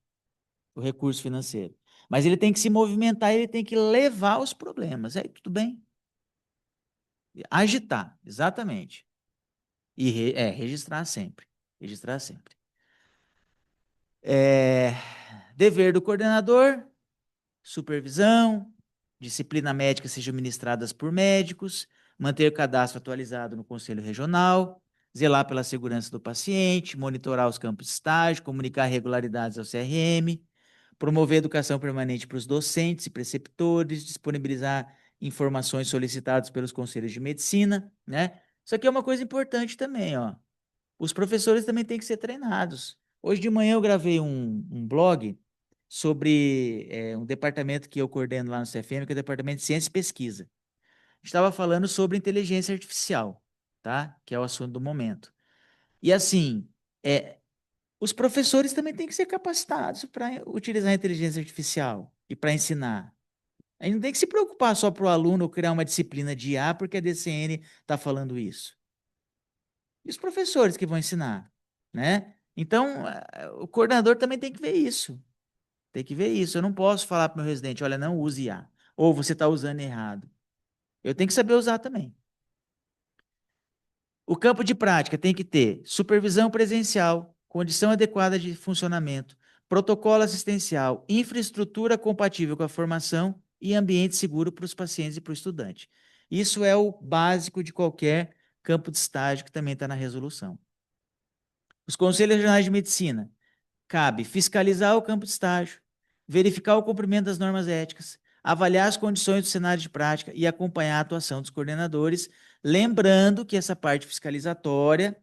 o recurso financeiro. Mas ele tem que se movimentar, ele tem que levar os problemas. Aí tudo bem. Agitar, exatamente. E registrar sempre. Registrar sempre. Dever do coordenador, supervisão, disciplina médica sejam ministradas por médicos, manter o cadastro atualizado no Conselho Regional, zelar pela segurança do paciente, monitorar os campos de estágio, comunicar irregularidades ao CRM, promover educação permanente para os docentes e preceptores, disponibilizar informações solicitadas pelos conselhos de medicina, né? Isso aqui é uma coisa importante também, ó. Os professores também têm que ser treinados. Hoje de manhã eu gravei um blog sobre um departamento que eu coordeno lá no CFM, que é o Departamento de Ciência e Pesquisa. A gente estava falando sobre inteligência artificial, tá? Que é o assunto do momento. E assim, os professores também têm que ser capacitados para utilizar a inteligência artificial e para ensinar. A gente não tem que se preocupar só para o aluno criar uma disciplina de IA porque a DCN está falando isso. E os professores que vão ensinar, né? Então, o coordenador também tem que ver isso. Tem que ver isso. Eu não posso falar para o meu residente, olha, não use IA. Ou você está usando errado. Eu tenho que saber usar também. O campo de prática tem que ter supervisão presencial, condição adequada de funcionamento, protocolo assistencial, infraestrutura compatível com a formação e ambiente seguro para os pacientes e para o estudante. Isso é o básico de qualquer campo de estágio que também está na resolução. Os conselhos regionais de medicina, cabe fiscalizar o campo de estágio, verificar o cumprimento das normas éticas, avaliar as condições do cenário de prática e acompanhar a atuação dos coordenadores, lembrando que essa parte fiscalizatória,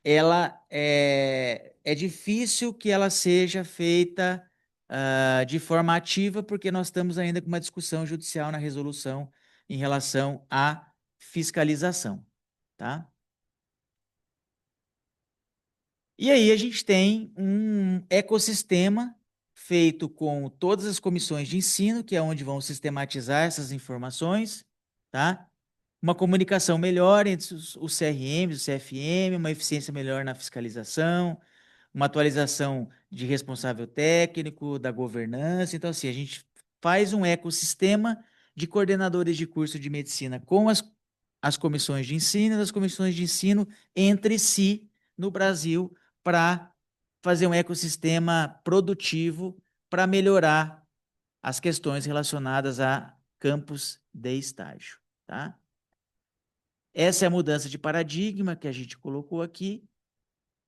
ela é difícil que ela seja feita de forma ativa, porque nós estamos ainda com uma discussão judicial na resolução em relação à fiscalização, tá? E aí a gente tem um ecossistema feito com todas as comissões de ensino, que é onde vão sistematizar essas informações, tá? uma comunicação melhor entre os CRMs, o CFM, uma eficiência melhor na fiscalização, uma atualização de responsável técnico, da governança. Então, assim, a gente faz um ecossistema de coordenadores de curso de medicina com as comissões de ensino e as comissões de ensino entre si no Brasil para fazer um ecossistema produtivo para melhorar as questões relacionadas a campos de estágio, tá? Essa é a mudança de paradigma que a gente colocou aqui.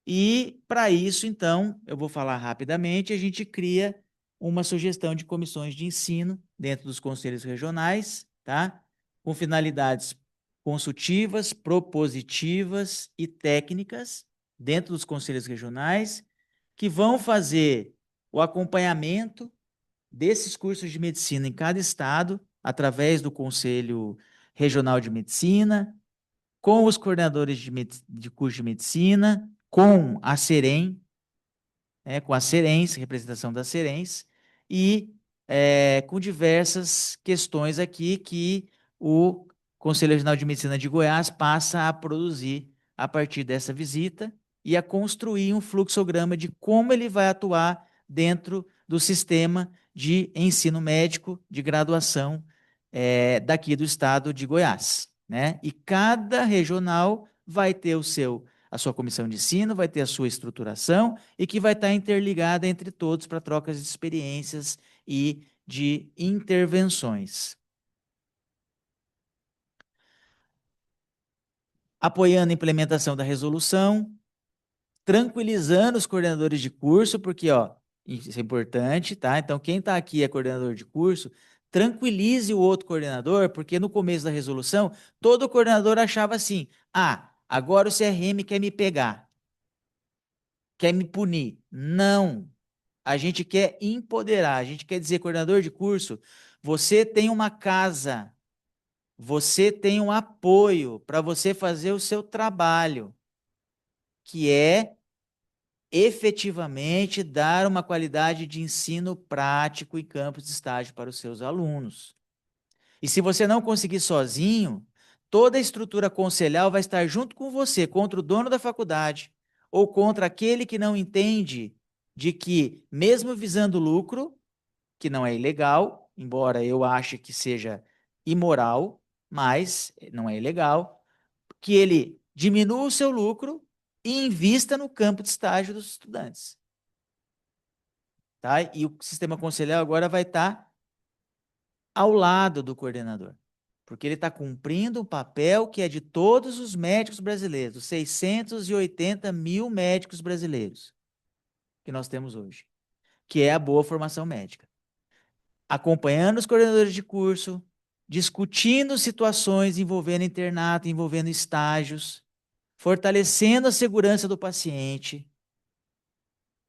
E, para isso, então, eu vou falar rapidamente, a gente cria uma sugestão de comissões de ensino dentro dos conselhos regionais, tá? Com finalidades consultivas, propositivas e técnicas dentro dos conselhos regionais, que vão fazer o acompanhamento desses cursos de medicina em cada estado, através do Conselho Regional de Medicina, com os coordenadores de curso de medicina, com a Serem, com a Serens, representação da Serens, e com diversas questões aqui que o Conselho Regional de Medicina de Goiás passa a produzir a partir dessa visita e a construir um fluxograma de como ele vai atuar dentro do sistema de ensino médico de graduação daqui do estado de Goiás, né? E cada regional vai ter a sua comissão de ensino, vai ter a sua estruturação e que vai estar interligada entre todos para trocas de experiências e de intervenções. Apoiando a implementação da resolução, tranquilizando os coordenadores de curso, porque, ó, isso é importante, tá? Então, quem está aqui é coordenador de curso, tranquilize o outro coordenador, porque no começo da resolução, todo coordenador achava assim, agora o CRM quer me pegar, quer me punir. Não, a gente quer empoderar, a gente quer dizer, coordenador de curso, você tem uma casa, você tem um apoio para você fazer o seu trabalho, que é efetivamente dar uma qualidade de ensino prático e campos de estágio para os seus alunos. E se você não conseguir sozinho, toda a estrutura conselhal vai estar junto com você, contra o dono da faculdade ou contra aquele que não entende de que, mesmo visando lucro, que não é ilegal, embora eu ache que seja imoral, mas não é ilegal, que ele diminua o seu lucro e invista no campo de estágio dos estudantes. Tá? E o sistema conselhar agora vai estar ao lado do coordenador, porque ele está cumprindo um papel que é de todos os médicos brasileiros, os 680 mil médicos brasileiros que nós temos hoje, que é a boa formação médica. Acompanhando os coordenadores de curso, discutindo situações envolvendo internato, envolvendo estágios, fortalecendo a segurança do paciente.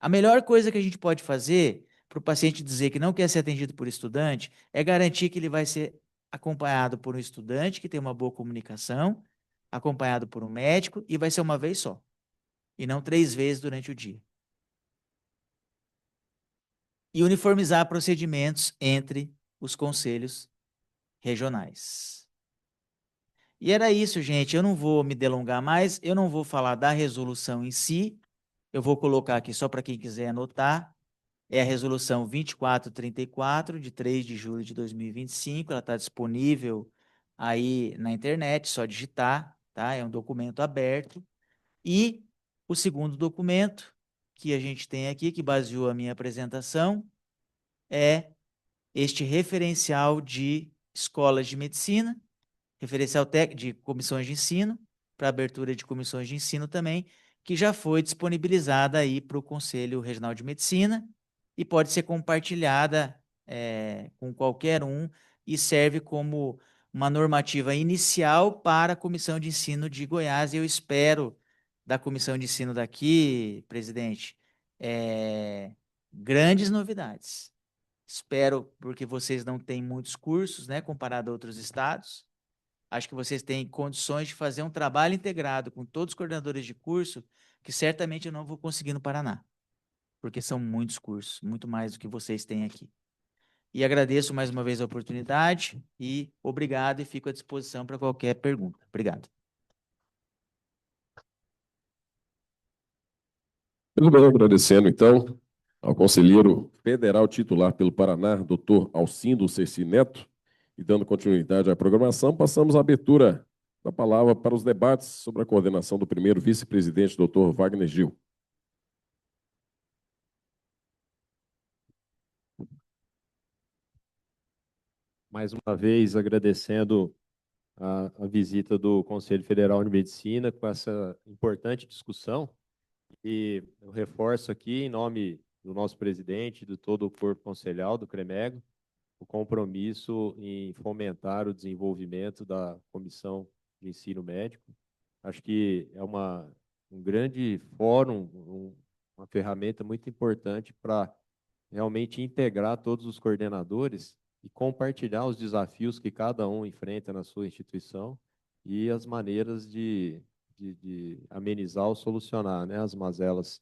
A melhor coisa que a gente pode fazer para o paciente dizer que não quer ser atendido por estudante é garantir que ele vai ser acompanhado por um estudante que tem uma boa comunicação, acompanhado por um médico, e vai ser uma vez só, e não 3 vezes durante o dia. E uniformizar procedimentos entre os conselhos regionais. E era isso, gente. Eu não vou me delongar mais, eu não vou falar da resolução em si, eu vou colocar aqui só para quem quiser anotar. É a resolução 2434, de 3 de julho de 2025, ela está disponível aí na internet, só digitar, tá? É um documento aberto. E o segundo documento que a gente tem aqui, que baseou a minha apresentação, é este referencial de escolas de medicina, referencial de comissões de ensino, para abertura de comissões de ensino também, que já foi disponibilizada aí para o Conselho Regional de Medicina e pode ser compartilhada com qualquer um e serve como uma normativa inicial para a Comissão de Ensino de Goiás. E eu espero da Comissão de Ensino daqui, presidente, grandes novidades. Espero, porque vocês não têm muitos cursos, né, comparado a outros estados. Acho que vocês têm condições de fazer um trabalho integrado com todos os coordenadores de curso, que certamente eu não vou conseguir no Paraná, porque são muitos cursos, muito mais do que vocês têm aqui. E agradeço mais uma vez a oportunidade e obrigado e fico à disposição para qualquer pergunta. Obrigado. Muito bem, agradecendo então ao conselheiro federal titular pelo Paraná, doutor Alcindo Ceci Neto, e dando continuidade à programação, passamos a abertura da palavra para os debates sobre a coordenação do primeiro vice-presidente, doutor Wagner Gil. Mais uma vez, agradecendo a visita do Conselho Federal de Medicina com essa importante discussão. E eu reforço aqui, em nome do nosso presidente e de todo o corpo conselhal do CREMEG, o compromisso em fomentar o desenvolvimento da Comissão de Ensino Médico. Acho que é um grande fórum, uma ferramenta muito importante para realmente integrar todos os coordenadores e compartilhar os desafios que cada um enfrenta na sua instituição e as maneiras de amenizar ou solucionar, né, as mazelas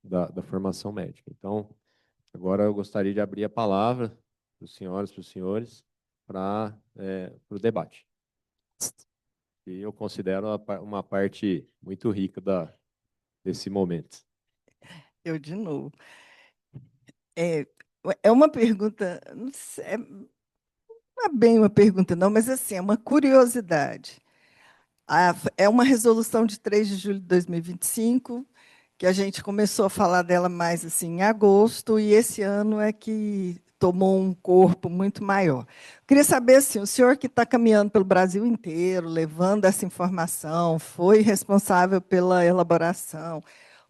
da formação médica. Então, agora eu gostaria de abrir a palavra para os senhoras e para os senhores para o debate. E eu considero uma parte muito rica desse momento. Eu de novo. É uma pergunta, não sei, não é bem uma pergunta, não, mas assim, é uma curiosidade. É uma resolução de 3 de julho de 2025, que a gente começou a falar dela mais assim em agosto, e esse ano é que tomou um corpo muito maior. Queria saber, assim, o senhor que está caminhando pelo Brasil inteiro, levando essa informação, foi responsável pela elaboração,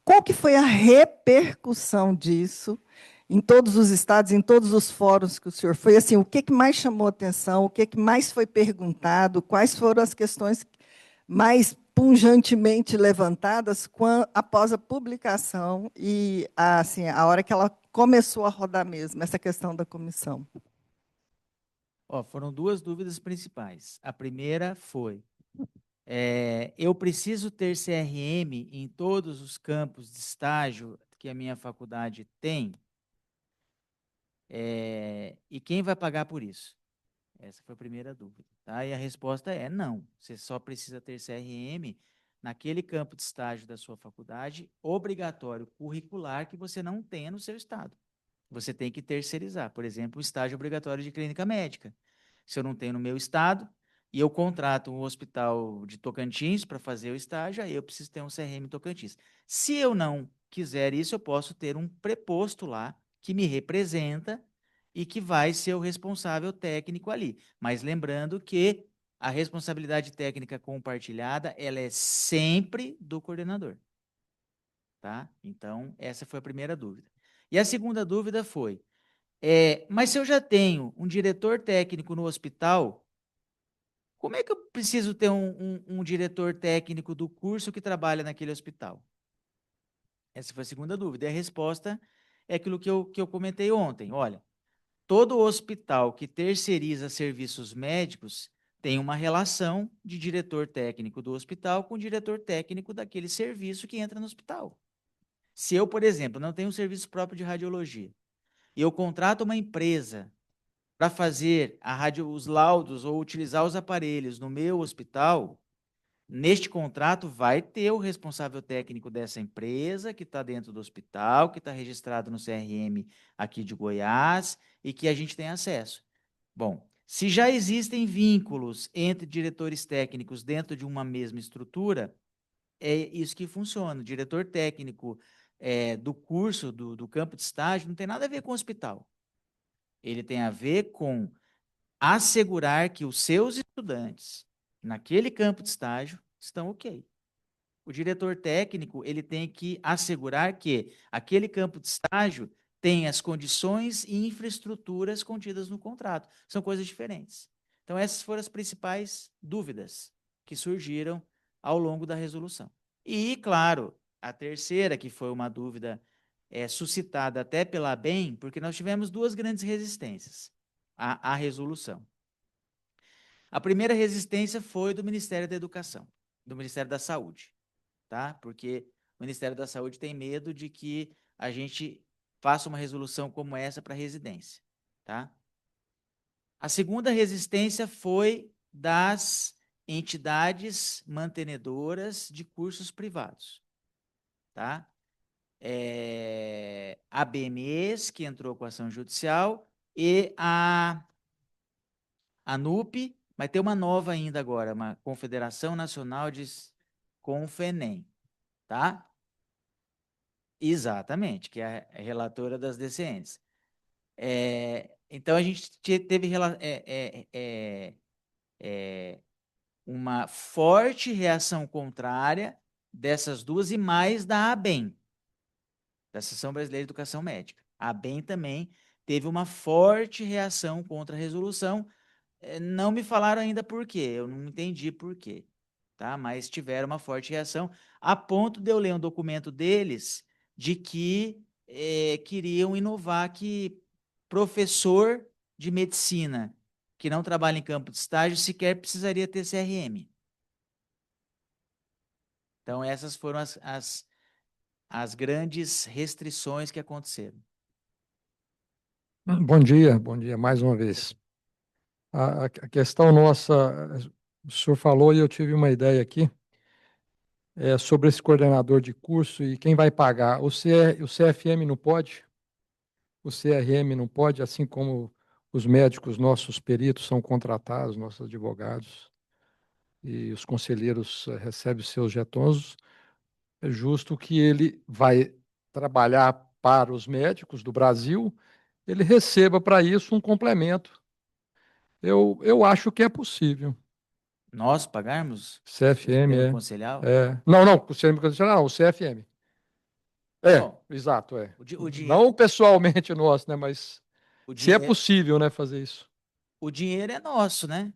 qual que foi a repercussão disso em todos os estados, em todos os fóruns que o senhor foi? Assim, o que mais chamou atenção, o que mais foi perguntado, quais foram as questões mais punjantemente levantadas após a publicação e assim, a hora que ela começou a rodar mesmo, essa questão da comissão? Foram duas dúvidas principais. A primeira foi, eu preciso ter CRM em todos os campos de estágio que a minha faculdade tem? E quem vai pagar por isso? Essa foi a primeira dúvida. Tá? E a resposta é não. Você só precisa ter CRM naquele campo de estágio da sua faculdade, obrigatório curricular, que você não tenha no seu estado. Você tem que terceirizar. Por exemplo, o estágio obrigatório de clínica médica. Se eu não tenho no meu estado e eu contrato um hospital de Tocantins para fazer o estágio, aí eu preciso ter um CRM Tocantins. Se eu não quiser isso, eu posso ter um preposto lá que me representa e que vai ser o responsável técnico ali. Mas lembrando que a responsabilidade técnica compartilhada, ela é sempre do coordenador. Tá? Então, essa foi a primeira dúvida. E a segunda dúvida foi, mas se eu já tenho um diretor técnico no hospital, como é que eu preciso ter um diretor técnico do curso que trabalha naquele hospital? Essa foi a segunda dúvida. E a resposta é aquilo que eu comentei ontem. Olha, todo hospital que terceiriza serviços médicos tem uma relação de diretor técnico do hospital com o diretor técnico daquele serviço que entra no hospital. Se eu, por exemplo, não tenho um serviço próprio de radiologia e eu contrato uma empresa para fazer os laudos ou utilizar os aparelhos no meu hospital, neste contrato vai ter o responsável técnico dessa empresa que está dentro do hospital, que está registrado no CRM aqui de Goiás e que a gente tem acesso. Bom, se já existem vínculos entre diretores técnicos dentro de uma mesma estrutura, é isso que funciona. O diretor técnico do curso, do campo de estágio, não tem nada a ver com o hospital. Ele tem a ver com assegurar que os seus estudantes, naquele campo de estágio, estão ok. O diretor técnico, ele tem que assegurar que aquele campo de estágio tem as condições e infraestruturas contidas no contrato. São coisas diferentes. Então, essas foram as principais dúvidas que surgiram ao longo da resolução. E, claro, a terceira, que foi uma dúvida suscitada até pela ABEM, porque nós tivemos duas grandes resistências à resolução. A primeira resistência foi do Ministério da Educação, do Ministério da Saúde, tá? Porque o Ministério da Saúde tem medo de que a gente faça uma resolução como essa para residência, tá? A segunda resistência foi das entidades mantenedoras de cursos privados, tá? A BMEs, que entrou com ação judicial, e a ANUP, vai ter uma nova ainda agora, uma Confederação Nacional de Confenem, tá? Exatamente, que é a relatora das DCNs. Então, a gente teve uma forte reação contrária dessas duas e mais da ABEM, da Associação Brasileira de Educação Médica. A ABEM também teve uma forte reação contra a resolução. Não me falaram ainda por quê, eu não entendi por quê, tá? Mas tiveram uma forte reação, a ponto de eu ler um documento deles de que queriam inovar que professor de medicina que não trabalha em campo de estágio sequer precisaria ter CRM. Então, essas foram as grandes restrições que aconteceram. Bom dia mais uma vez. A questão nossa, o senhor falou e eu tive uma ideia aqui, sobre esse coordenador de curso e quem vai pagar. O CFM não pode? O CRM não pode, assim como os médicos, nossos peritos são contratados, nossos advogados, e os conselheiros recebem os seus jetons, é justo que ele vai trabalhar para os médicos do Brasil, ele receba para isso um complemento. Eu acho que é possível. Nós pagarmos? CFM, Sistema Conselhal? Não, o sistema conselhal não, o CFM. Bom, Exato, Não pessoalmente nosso, né, mas se é dinheiro, possível, né, fazer isso. o dinheiro é nosso, né?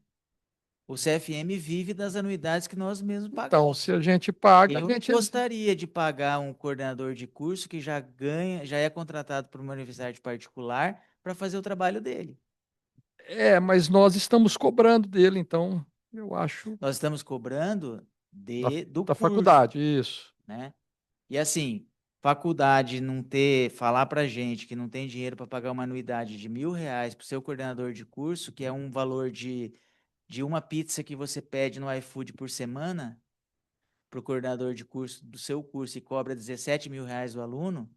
O CFM vive das anuidades que nós mesmos Então, pagamos. se a gente paga, Eu não gostaria de pagar um coordenador de curso que já é contratado por uma universidade particular para fazer o trabalho dele. mas nós estamos cobrando dele, então eu acho Nós estamos cobrando do da curso, faculdade, isso. né? E assim, faculdade falar para gente que não tem dinheiro para pagar uma anuidade de R$ 1.000 para o seu coordenador de curso, que é um valor de uma pizza que você pede no iFood por semana, para o coordenador de curso do seu curso e cobra R$ 17.000 o aluno,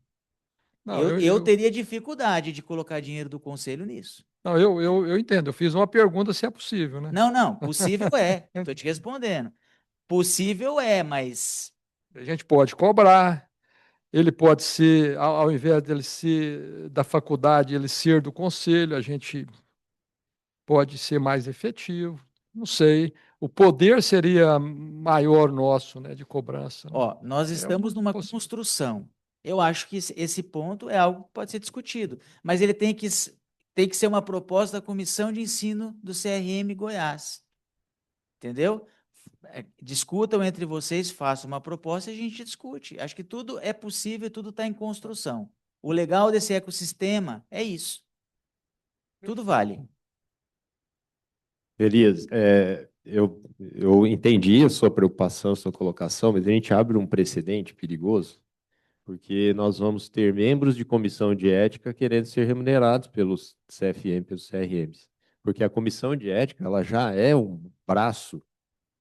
Não, eu teria dificuldade de colocar dinheiro do conselho nisso. Não, eu entendo. Eu fiz uma pergunta se é possível, né? Não, possível é. Estou te respondendo. Possível é, mas A gente pode cobrar, ele pode ser, ao invés dele ser da faculdade, ele ser do conselho, a gente pode ser mais efetivo. Não sei. O poder seria maior nosso, né, de cobrança. Nós estamos numa construção. Eu acho que esse ponto é algo que pode ser discutido, mas ele tem que ser uma proposta da Comissão de Ensino do CRM Goiás. Entendeu? Discutam entre vocês, façam uma proposta e a gente discute. Acho que tudo é possível, tudo está em construção. O legal desse ecossistema é isso. Tudo vale. Elias, eu entendi a sua preocupação, a sua colocação, mas a gente abre um precedente perigoso, porque nós vamos ter membros de comissão de ética querendo ser remunerados pelos CFM, pelos CRMs, porque a comissão de ética ela já é um braço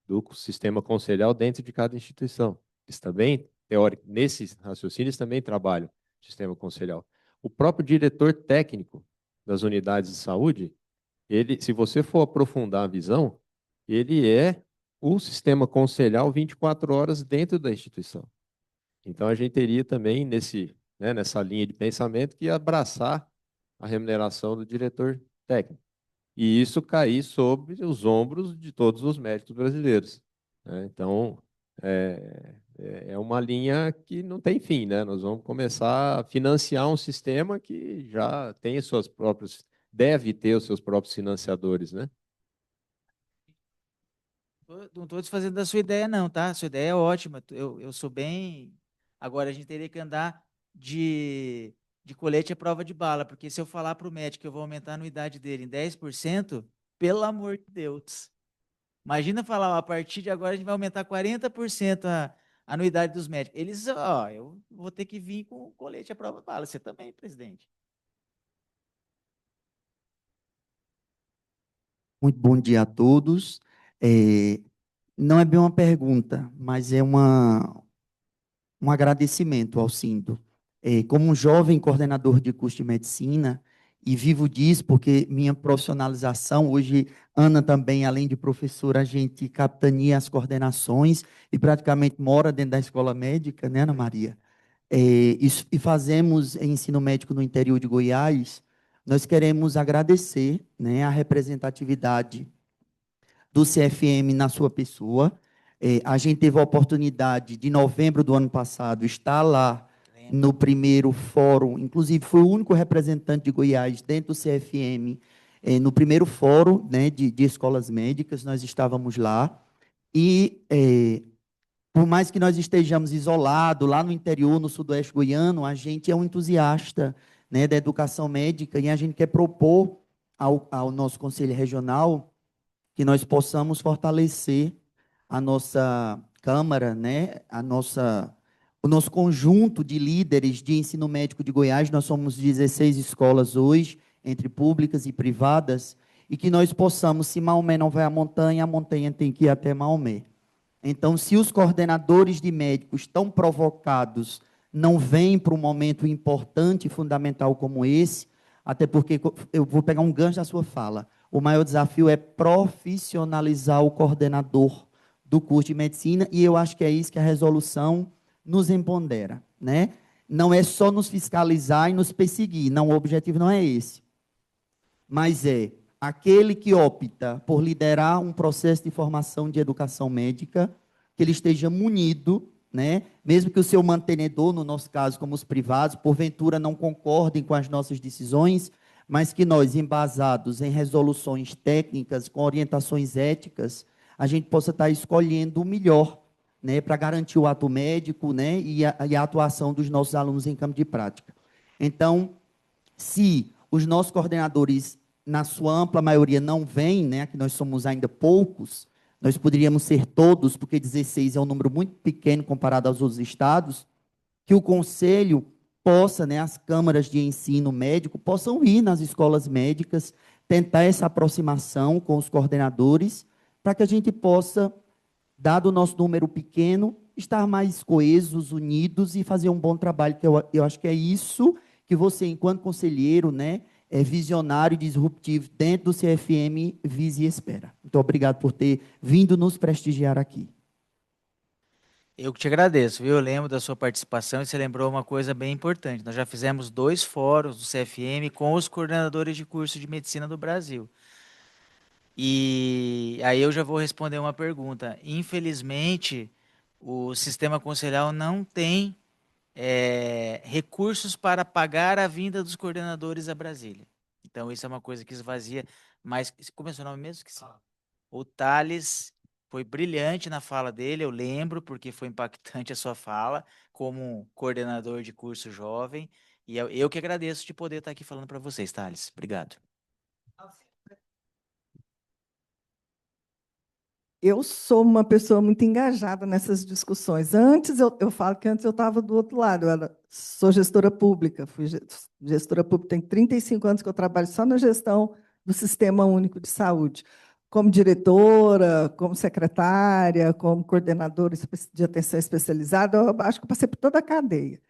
do sistema conselhal dentro de cada instituição. Eles também, teórico, nesses raciocínios também trabalham no sistema conselhal. O próprio diretor técnico das unidades de saúde, ele, se você for aprofundar a visão, ele é o sistema conselhal 24 horas dentro da instituição. Então, a gente teria também, nessa linha de pensamento, que abraçar a remuneração do diretor técnico. E isso cair sobre os ombros de todos os médicos brasileiros, né? Então, é uma linha que não tem fim, né? Nós vamos começar a financiar um sistema que já tem suas próprias, deve ter os seus próprios financiadores, né? Não estou desfazendo da sua ideia, não, tá? Sua ideia é ótima. Eu sou bem. Agora, a gente teria que andar de colete à prova de bala, porque se eu falar para o médico que eu vou aumentar a anuidade dele em 10%, pelo amor de Deus. Imagina falar, a partir de agora a gente vai aumentar 40% anuidade dos médicos. Eles, ó, eu vou ter que vir com colete à prova de bala. Você também, presidente. Muito bom dia a todos. Não é bem uma pergunta, mas é um agradecimento ao Sinto. Como um jovem coordenador de curso de medicina, e vivo disso porque minha profissionalização, hoje, Ana também, além de professora, a gente capitania as coordenações e praticamente mora dentro da escola médica, né, Ana Maria? E fazemos ensino médico no interior de Goiás. Nós queremos agradecer, né, a representatividade do CFM na sua pessoa. A gente teve a oportunidade de, em novembro do ano passado, estar lá no primeiro fórum, inclusive foi o único representante de Goiás dentro do CFM, no primeiro fórum, né, de escolas médicas, nós estávamos lá, e por mais que nós estejamos isolados, lá no interior, no sudoeste goiano, a gente é um entusiasta, né, da educação médica, e a gente quer propor ao nosso conselho regional que nós possamos fortalecer a nossa Câmara, né, o nosso conjunto de líderes de ensino médico de Goiás. Nós somos 16 escolas hoje, entre públicas e privadas, e que nós possamos, se Maomé não vai à montanha, a montanha tem que ir até Maomé. Então, se os coordenadores de médicos tão provocados não vêm para um momento importante e fundamental como esse, até porque eu vou pegar um gancho da sua fala, o maior desafio é profissionalizar o coordenador do curso de medicina, e eu acho que é isso que a resolução nos empodera, né? Não é só nos fiscalizar e nos perseguir, não, o objetivo não é esse, mas é aquele que opta por liderar um processo de formação de educação médica, que ele esteja munido, né? Mesmo que o seu mantenedor, no nosso caso, como os privados, porventura não concordem com as nossas decisões, mas que nós, embasados em resoluções técnicas, com orientações éticas, a gente possa estar escolhendo o melhor, né, para garantir o ato médico, né, e a atuação dos nossos alunos em campo de prática. Então, se os nossos coordenadores, na sua ampla maioria, não vêm, né, que nós somos ainda poucos, nós poderíamos ser todos, porque 16 é um número muito pequeno comparado aos outros estados, que o conselho possa, né, as câmaras de ensino médico, possam ir nas escolas médicas, tentar essa aproximação com os coordenadores, para que a gente possa, dado o nosso número pequeno, estar mais coesos, unidos e fazer um bom trabalho, que eu acho que é isso que você, enquanto conselheiro, né, visionário e disruptivo dentro do CFM, visa e espera. Muito obrigado por ter vindo nos prestigiar aqui. Eu que te agradeço, viu? Eu lembro da sua participação e você lembrou uma coisa bem importante. Nós já fizemos 2 fóruns do CFM com os coordenadores de curso de medicina do Brasil. E aí eu já vou responder uma pergunta. Infelizmente, o sistema conselhal não tem recursos para pagar a vinda dos coordenadores a Brasília. Então, isso é uma coisa que esvazia. Mas, como é seu nome mesmo? O Thales foi brilhante na fala dele, eu lembro, porque foi impactante a sua fala, como coordenador de curso jovem. E eu que agradeço de poder estar aqui falando para vocês, Thales. Obrigado. Eu sou uma pessoa muito engajada nessas discussões. Eu falo que antes eu estava do outro lado, sou gestora pública, fui gestora pública, tem 35 anos que eu trabalho só na gestão do Sistema Único de Saúde, como diretora, como secretária, como coordenadora de atenção especializada, eu acho que eu passei por toda a cadeia.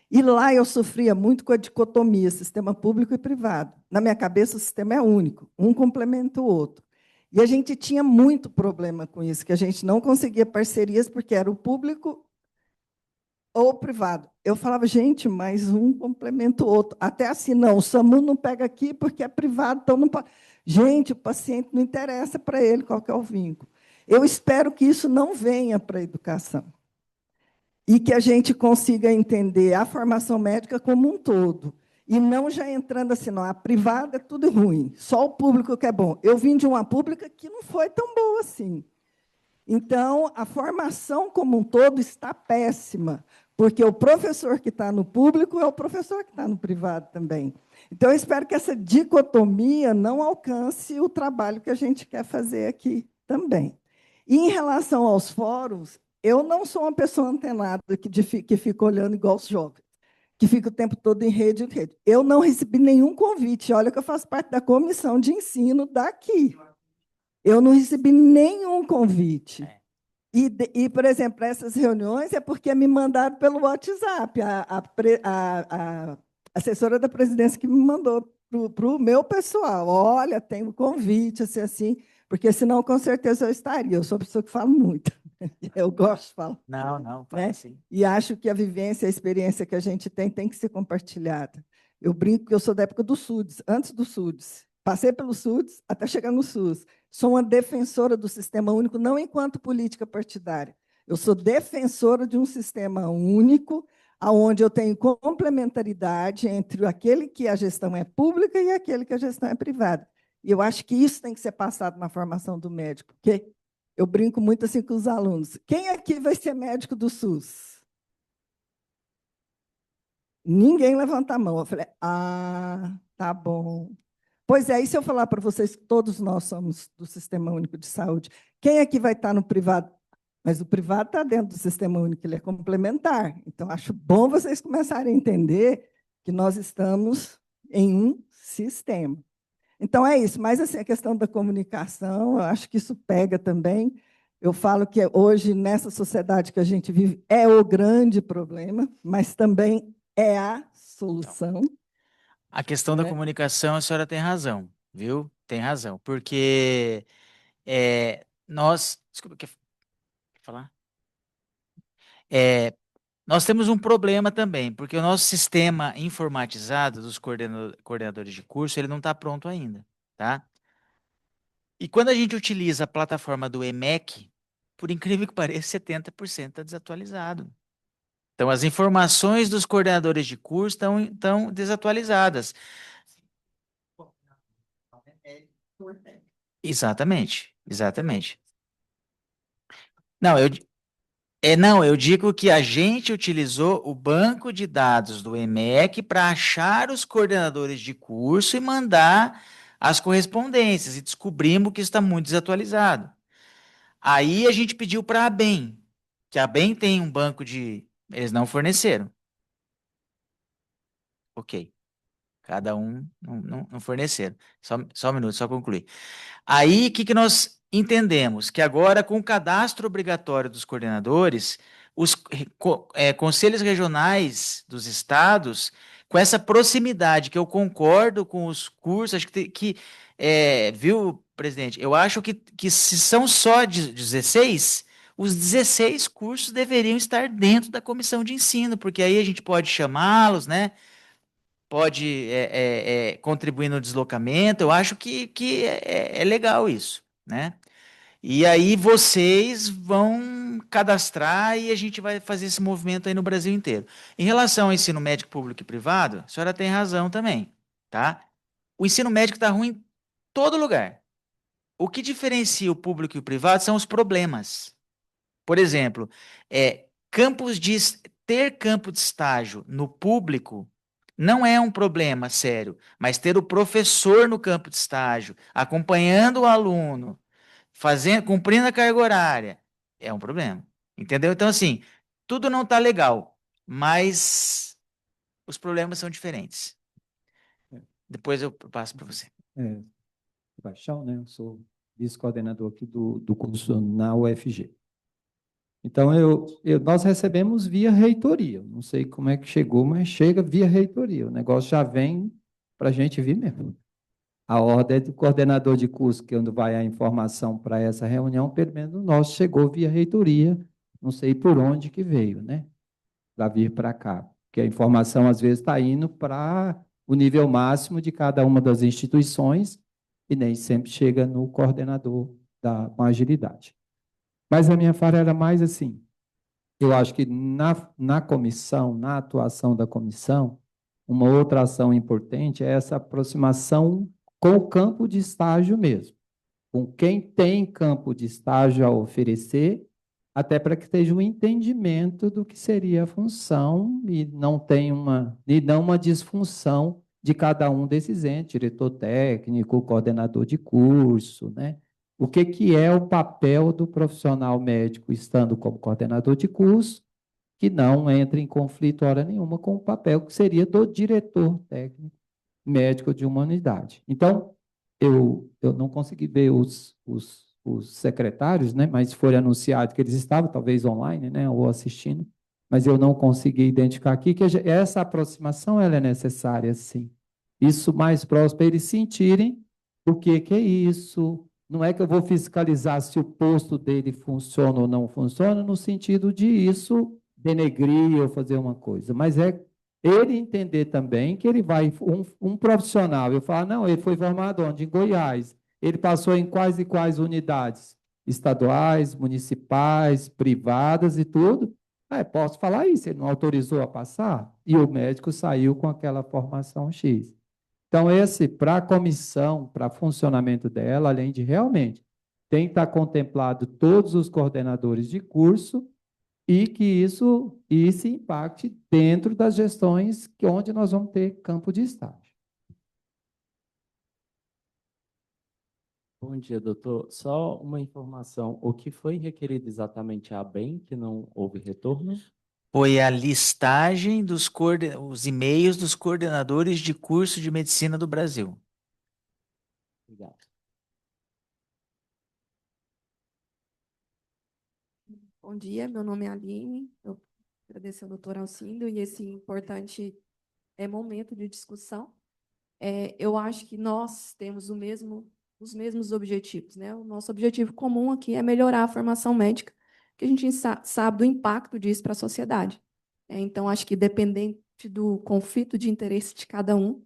E lá eu sofria muito com a dicotomia, sistema público e privado. Na minha cabeça, o sistema é único, um complementa o outro. E a gente tinha muito problema com isso, que a gente não conseguia parcerias porque era o público ou o privado. Eu falava, gente, mas um complementa o outro. Até assim, não, o SAMU não pega aqui porque é privado, então não pode. Gente, o paciente não interessa para ele qual que é o vínculo. Eu espero que isso não venha para a educação e que a gente consiga entender a formação médica como um todo. E não já entrando assim, não, a privada é tudo ruim, só o público que é bom. Eu vim de uma pública que não foi tão boa assim. Então, a formação como um todo está péssima, porque o professor que está no público é o professor que está no privado também. Então, eu espero que essa dicotomia não alcance o trabalho que a gente quer fazer aqui também. E, em relação aos fóruns, eu não sou uma pessoa antenada que fica olhando igual os jovens, que fica o tempo todo em rede. Eu não recebi nenhum convite. Olha que eu faço parte da comissão de ensino daqui. Eu não recebi nenhum convite. Por exemplo, para essas reuniões é porque me mandaram pelo WhatsApp. A assessora da presidência que me mandou para o meu pessoal. Olha, tem um convite, assim, porque senão, com certeza, eu estaria. Eu sou uma pessoa que falo muito. Eu gosto de falar. Não, Né? sim. E acho que a vivência, a experiência que a gente tem que ser compartilhada. Eu brinco que eu sou da época do SUDES, antes do SUDES. Passei pelo SUDES até chegar no SUS. Sou uma defensora do sistema único, não enquanto política partidária. Eu sou defensora de um sistema único, onde eu tenho complementaridade entre aquele que a gestão é pública e aquele que a gestão é privada. E eu acho que isso tem que ser passado na formação do médico, porque eu brinco muito assim com os alunos. Quem aqui vai ser médico do SUS? Ninguém levanta a mão. Eu falei, tá bom. Pois é, e se eu falar para vocês que todos nós somos do Sistema Único de Saúde, quem aqui vai estar no privado? Mas o privado está dentro do Sistema Único, ele é complementar. Então, acho bom vocês começarem a entender que nós estamos em um sistema. Então, é isso. Mas, assim, a questão da comunicação, eu acho que isso pega também. Eu falo que hoje, nessa sociedade que a gente vive, é o grande problema, mas também é a solução. A questão da comunicação, a senhora tem razão, viu? Tem razão, porque nós... Desculpa, quer falar? Nós temos um problema também, porque o nosso sistema informatizado dos coordenadores de curso, ele não está pronto ainda, tá? E quando a gente utiliza a plataforma do EMEC, por incrível que pareça, 70% está desatualizado. Então, as informações dos coordenadores de curso estão desatualizadas. Exatamente, exatamente. Não, eu digo que a gente utilizou o banco de dados do EMEC para achar os coordenadores de curso e mandar as correspondências, e descobrimos que está muito desatualizado. Aí a gente pediu para a ABEM, que a ABEM tem um banco de... Eles não forneceram. Ok. Cada um não forneceram. Só um minuto, só concluir. Aí, o que nós entendemos? Que agora, com o cadastro obrigatório dos coordenadores, os conselhos regionais dos estados, com essa proximidade, que eu concordo com os cursos, acho viu, presidente? Eu acho que se são só 16, os 16 cursos deveriam estar dentro da comissão de ensino, porque aí a gente pode chamá-los, né? Pode contribuir no deslocamento. Eu acho que é legal isso, né? E aí vocês vão cadastrar e a gente vai fazer esse movimento aí no Brasil inteiro. Em relação ao ensino médico público e privado, a senhora tem razão também, tá? O ensino médico está ruim em todo lugar. O que diferencia o público e o privado são os problemas. Por exemplo, ter campo de estágio no público não é um problema sério, mas ter o professor no campo de estágio, acompanhando o aluno, cumprindo a carga horária, é um problema. Entendeu? Então, assim, tudo não está legal, mas os problemas são diferentes. Depois eu passo para você. Paixão, né? Eu sou vice-coordenador aqui do curso na UFG. Então, nós recebemos via reitoria. Não sei como é que chegou, mas chega via reitoria. O negócio já vem para a gente vir mesmo. A ordem do coordenador de curso, que quando vai a informação para essa reunião, pelo menos o nosso chegou via reitoria, não sei por onde que veio, né? Para vir para cá. Porque a informação, às vezes, está indo para o nível máximo de cada uma das instituições e nem sempre chega no coordenador com agilidade. Mas a minha fala era mais assim, eu acho que na comissão, na atuação da comissão, uma outra ação importante é essa aproximação com o campo de estágio mesmo, com quem tem campo de estágio a oferecer, até para que esteja um entendimento do que seria a função e não uma disfunção de cada um desses entes, diretor técnico, coordenador de curso, né? o que que é o papel do profissional médico estando como coordenador de curso, que não entra em conflito hora nenhuma com o papel que seria do diretor técnico médico de uma unidade. Então, eu não consegui ver os secretários, né, mas foi anunciado que eles estavam, talvez online, né, ou assistindo, mas eu não consegui identificar aqui que essa aproximação ela é necessária, sim. Isso mais próximo para eles sentirem o que que é isso. Não é que eu vou fiscalizar se o posto dele funciona ou não funciona, no sentido de isso denegrir ou fazer uma coisa, mas é ele entender também que ele vai, um profissional, eu falo, não, ele foi formado onde? Em Goiás. Ele passou em quais e quais unidades? Estaduais, municipais, privadas e tudo. Posso falar isso, ele não autorizou a passar? E o médico saiu com aquela formação X. Então, esse, para a comissão, para funcionamento dela, além de realmente, tem que estar contemplado todos os coordenadores de curso e que isso impacte dentro das gestões onde nós vamos ter campo de estágio. Bom dia, doutor. Só uma informação. O que foi requerido exatamente a ABEM que não houve retorno? Foi a listagem os e-mails dos coordenadores de curso de medicina do Brasil. Obrigado. Bom dia, meu nome é Aline. Eu agradeço ao doutor Alcindo e esse importante momento de discussão. Eu acho que nós temos os mesmos objetivos, né? O nosso objetivo comum aqui é melhorar a formação médica, que a gente sabe do impacto disso para a sociedade. Então, acho que dependente do conflito de interesse de cada um,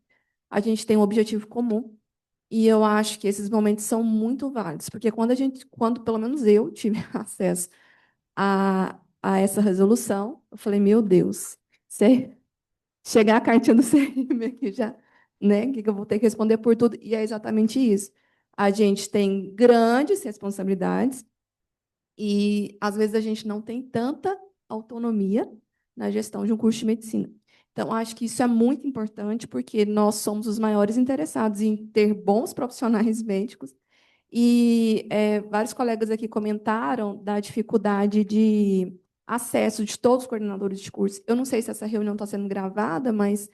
a gente tem um objetivo comum. E eu acho que esses momentos são muito válidos, porque quando pelo menos eu tive acesso a essa resolução, eu falei, meu Deus, chegar a cartinha do CRM aqui já, né? Que eu vou ter que responder por tudo. E é exatamente isso. A gente tem grandes responsabilidades e, às vezes, a gente não tem tanta autonomia na gestão de um curso de medicina. Então, acho que isso é muito importante, porque nós somos os maiores interessados em ter bons profissionais médicos. E vários colegas aqui comentaram da dificuldade de acesso de todos os coordenadores de curso. Eu não sei se essa reunião está sendo gravada, mas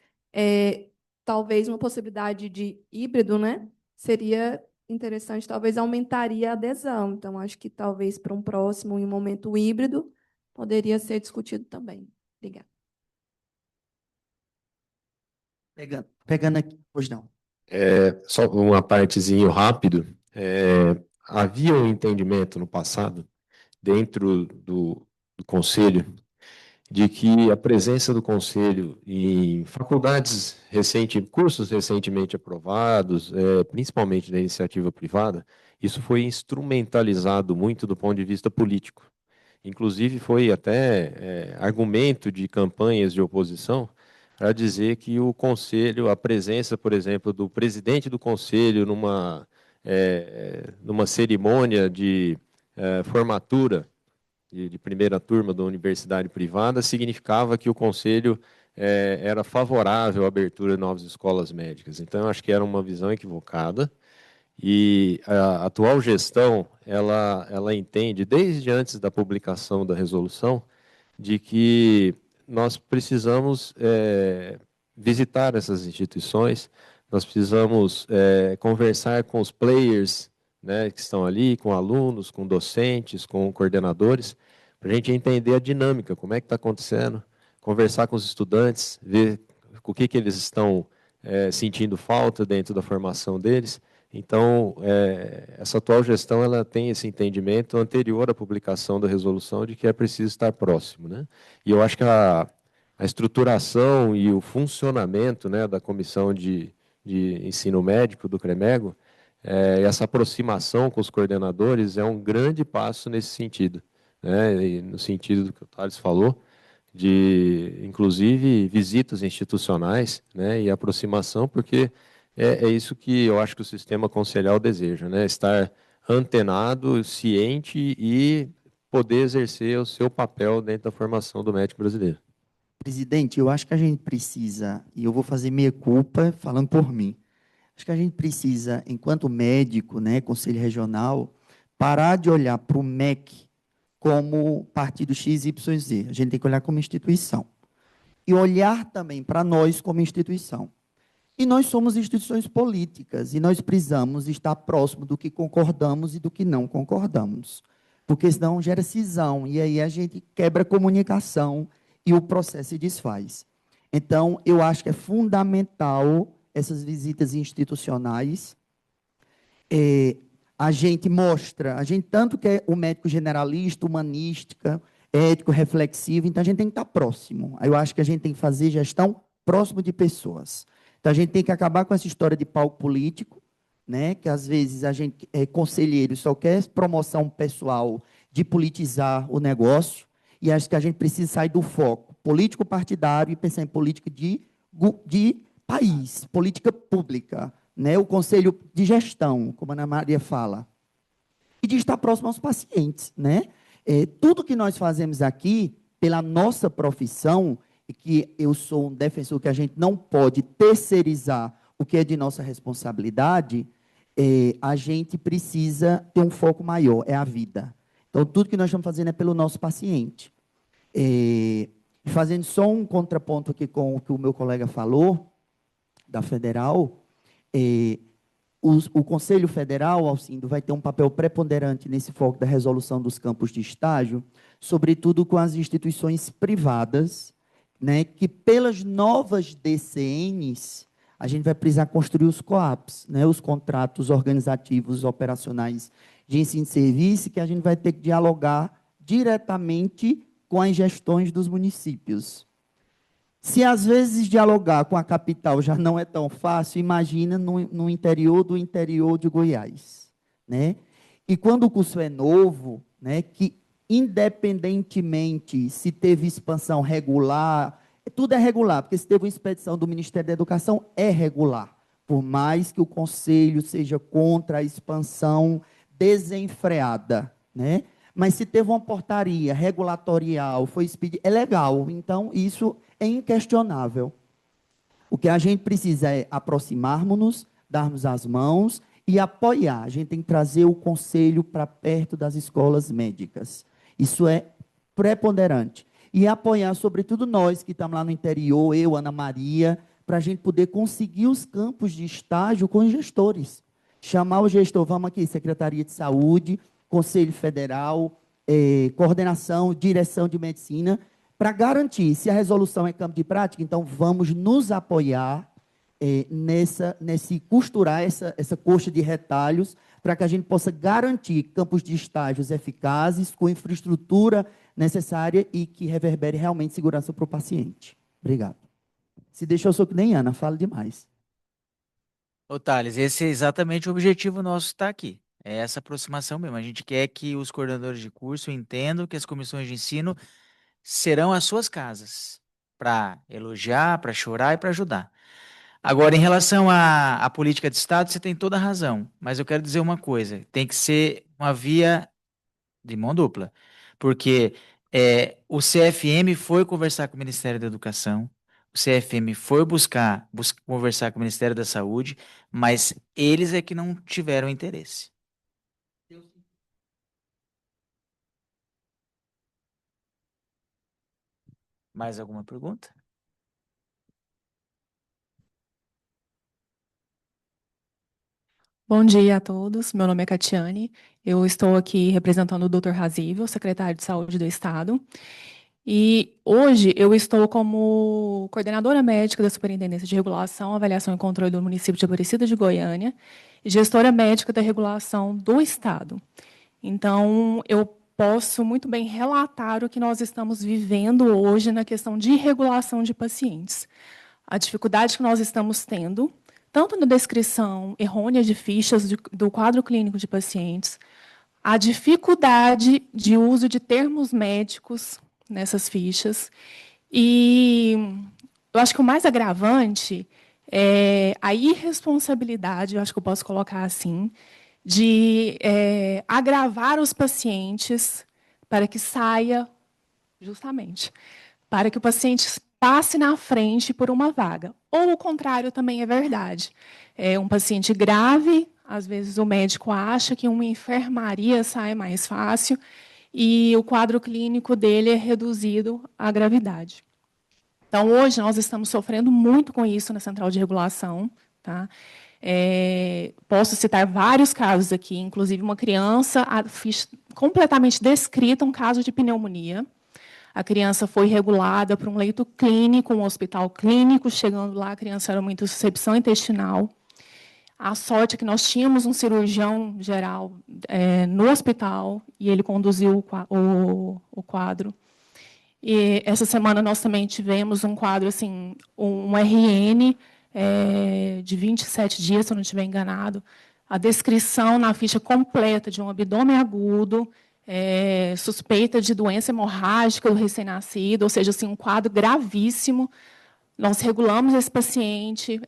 talvez uma possibilidade de híbrido, né? Seria interessante, talvez aumentaria a adesão. Então, acho que talvez para um próximo, em um momento híbrido, poderia ser discutido também. Obrigada. Pegando aqui, pois não. Só uma partezinho rápido. Havia um entendimento no passado, dentro do Conselho, de que a presença do Conselho em faculdades cursos recentemente aprovados, principalmente da iniciativa privada, isso foi instrumentalizado muito do ponto de vista político. Inclusive, foi até argumento de campanhas de oposição para dizer que o Conselho, a presença, por exemplo, do presidente do Conselho numa cerimônia de formatura de primeira turma da universidade privada, significava que o Conselho era favorável à abertura de novas escolas médicas. Então, eu acho que era uma visão equivocada. E a atual gestão, ela entende, desde antes da publicação da resolução, de que nós precisamos visitar essas instituições, nós precisamos conversar com os players, né, que estão ali, com alunos, com docentes, com coordenadores, para a gente entender a dinâmica, como é que está acontecendo, conversar com os estudantes, ver o que eles estão sentindo falta dentro da formação deles. Então, essa atual gestão ela tem esse entendimento anterior à publicação da resolução de que é preciso estar próximo, né? E eu acho que a estruturação e o funcionamento, né, da comissão de ensino médico do CREMEGO, essa aproximação com os coordenadores é um grande passo nesse sentido, né? E no sentido do que o Thales falou, de, inclusive, visitas institucionais, né, e aproximação, porque é isso que eu acho que o sistema conselhal deseja, né? Estar antenado, ciente e poder exercer o seu papel dentro da formação do médico brasileiro. Presidente, eu acho que a gente precisa, e eu vou fazer meia-culpa falando por mim, acho que a gente precisa, enquanto médico, né, Conselho Regional, parar de olhar para o MEC como partido XYZ. A gente tem que olhar como instituição. E olhar também para nós como instituição. E nós somos instituições políticas, e nós precisamos estar próximo do que concordamos e do que não concordamos. Porque senão gera cisão, e aí a gente quebra a comunicação e o processo se desfaz. Então, eu acho que é fundamental essas visitas institucionais. A gente mostra, a gente tanto que é o médico generalista, humanística, ético, reflexivo, então a gente tem que estar próximo. Eu acho que a gente tem que fazer gestão próximo de pessoas. Então, a gente tem que acabar com essa história de palco político, né? Que às vezes a gente, conselheiro, só quer promoção pessoal de politizar o negócio, e acho que a gente precisa sair do foco político partidário e pensar em política de país, política pública, né? O conselho de gestão, como a Ana Maria fala, e de estar próximo aos pacientes, né? Tudo que nós fazemos aqui, pela nossa profissão, e que eu sou um defensor que a gente não pode terceirizar o que é de nossa responsabilidade, a gente precisa ter um foco maior, é a vida. Então, tudo que nós estamos fazendo é pelo nosso paciente. Fazendo só um contraponto aqui com o que o meu colega falou, da Federal, o Conselho Federal, Alcindo, vai ter um papel preponderante nesse foco da resolução dos campos de estágio, sobretudo com as instituições privadas, né, que pelas novas DCNs, a gente vai precisar construir os COAPs, né, os contratos organizativos operacionais de ensino e serviço, que a gente vai ter que dialogar diretamente com as gestões dos municípios. Se às vezes dialogar com a capital já não é tão fácil, imagina no interior do interior de Goiás, né? E quando o curso é novo, né, que independentemente se teve expansão regular, tudo é regular, porque se teve uma expedição do Ministério da Educação, é regular, por mais que o Conselho seja contra a expansão desenfreada, né? Mas se teve uma portaria regulatorial, foi expedida, é legal, então isso é inquestionável. O que a gente precisa é aproximarmos-nos, darmos as mãos e apoiar. A gente tem que trazer o conselho para perto das escolas médicas. Isso é preponderante. E apoiar, sobretudo, nós que estamos lá no interior, eu, Ana Maria, para a gente poder conseguir os campos de estágio com os gestores. Chamar o gestor, vamos aqui, Secretaria de Saúde, Conselho Federal, coordenação, direção de medicina, para garantir, se a resolução é campo de prática, então vamos nos apoiar nesse costurar essa coxa de retalhos, para que a gente possa garantir campos de estágios eficazes, com infraestrutura necessária e que reverbere realmente segurança para o paciente. Obrigado. Se deixou, eu sou que nem Ana, falo demais. Ô, Thales, esse é exatamente o objetivo nosso estar aqui. É essa aproximação mesmo. A gente quer que os coordenadores de curso entendam que as comissões de ensino serão as suas casas para elogiar, para chorar e para ajudar. Agora, em relação à política de Estado, você tem toda a razão, mas eu quero dizer uma coisa, tem que ser uma via de mão dupla, porque o CFM foi conversar com o Ministério da Educação, o CFM foi conversar com o Ministério da Saúde, mas eles é que não tiveram interesse. Mais alguma pergunta? Bom dia a todos, meu nome é Catiane, eu estou aqui representando o Dr. Razível, secretário de Saúde do Estado, e hoje eu estou como coordenadora médica da Superintendência de Regulação, Avaliação e Controle do município de Aparecida de Goiânia, e gestora médica da regulação do Estado. Então, eu posso muito bem relatar o que nós estamos vivendo hoje na questão de regulação de pacientes. A dificuldade que nós estamos tendo, tanto na descrição errônea de fichas do quadro clínico de pacientes, a dificuldade de uso de termos médicos nessas fichas. E eu acho que o mais agravante é a irresponsabilidade, eu acho que eu posso colocar assim, de agravar os pacientes para que saia, justamente, para que o paciente passe na frente por uma vaga. Ou o contrário também é verdade. Um paciente grave, Às vezes o médico acha que uma enfermaria sai mais fácil e o quadro clínico dele é reduzido à gravidade. Então, hoje, nós estamos sofrendo muito com isso na Central de Regulação. Tá? Posso citar vários casos aqui, inclusive uma criança, fiz completamente descrita um caso de pneumonia. A criança foi regulada para um leito clínico, um hospital clínico. Chegando lá, a criança era uma intussuscepção intestinal. A sorte é que nós tínhamos um cirurgião geral no hospital e ele conduziu o quadro. E essa semana nós também tivemos um quadro, assim, um RN de 27 dias, se eu não estiver enganado. A descrição na ficha completa de um abdômen agudo, suspeita de doença hemorrágica do recém-nascido, ou seja, assim, um quadro gravíssimo. Nós regulamos esse paciente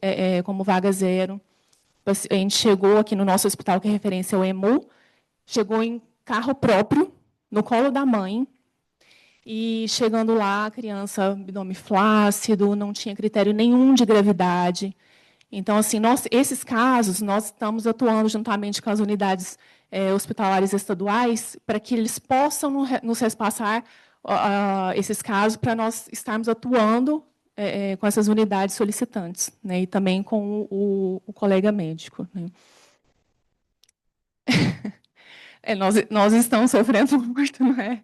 como vaga zero. O paciente chegou aqui no nosso hospital, que é referência ao EMU, chegou em carro próprio, no colo da mãe, e chegando lá, a criança, abdômen flácido, não tinha critério nenhum de gravidade. Então, assim, esses casos, nós estamos atuando juntamente com as unidades hospitalares estaduais para que eles possam nos repassar esses casos para nós estarmos atuando com essas unidades solicitantes, né, e também com o colega médico. Né. Nós estamos sofrendo muito, não é?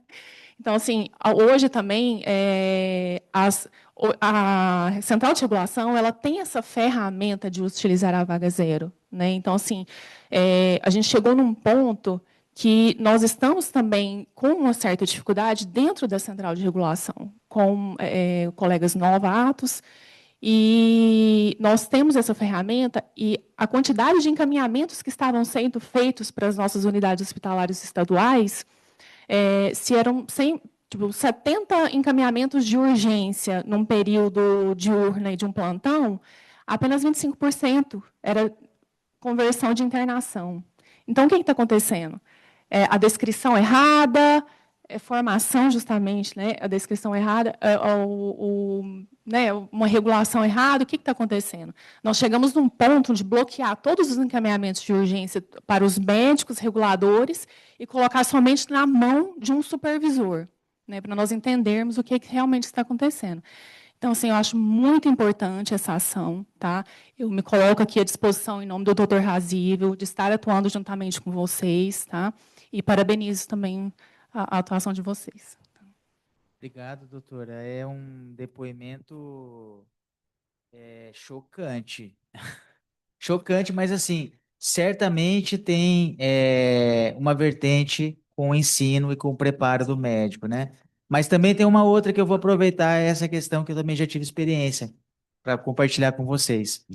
Então, assim, hoje também, a Central de Regulação ela tem essa ferramenta de utilizar a vaga zero. Né? Então, assim, a gente chegou num ponto que nós estamos também com uma certa dificuldade dentro da Central de Regulação, com colegas novatos, e nós temos essa ferramenta e a quantidade de encaminhamentos que estavam sendo feitos para as nossas unidades hospitalares estaduais, se eram 70 encaminhamentos de urgência num período diurno e de um plantão, apenas 25% era conversão de internação. Então, o que está acontecendo? A descrição errada, formação, justamente, né? A descrição errada, uma regulação errada, o que está acontecendo? Nós chegamos num ponto de bloquear todos os encaminhamentos de urgência para os médicos reguladores e colocar somente na mão de um supervisor, né, para nós entendermos o que realmente está acontecendo. Então, assim, eu acho muito importante essa ação. Tá? Eu me coloco aqui à disposição, em nome do Dr. Razível, de estar atuando juntamente com vocês. Tá? E parabenizo também a atuação de vocês. Obrigado, doutora. É um depoimento chocante. Chocante, mas, assim, certamente tem uma vertente com o ensino e com o preparo do médico, né? Mas também tem uma outra que eu vou aproveitar essa questão que eu também já tive experiência para compartilhar com vocês.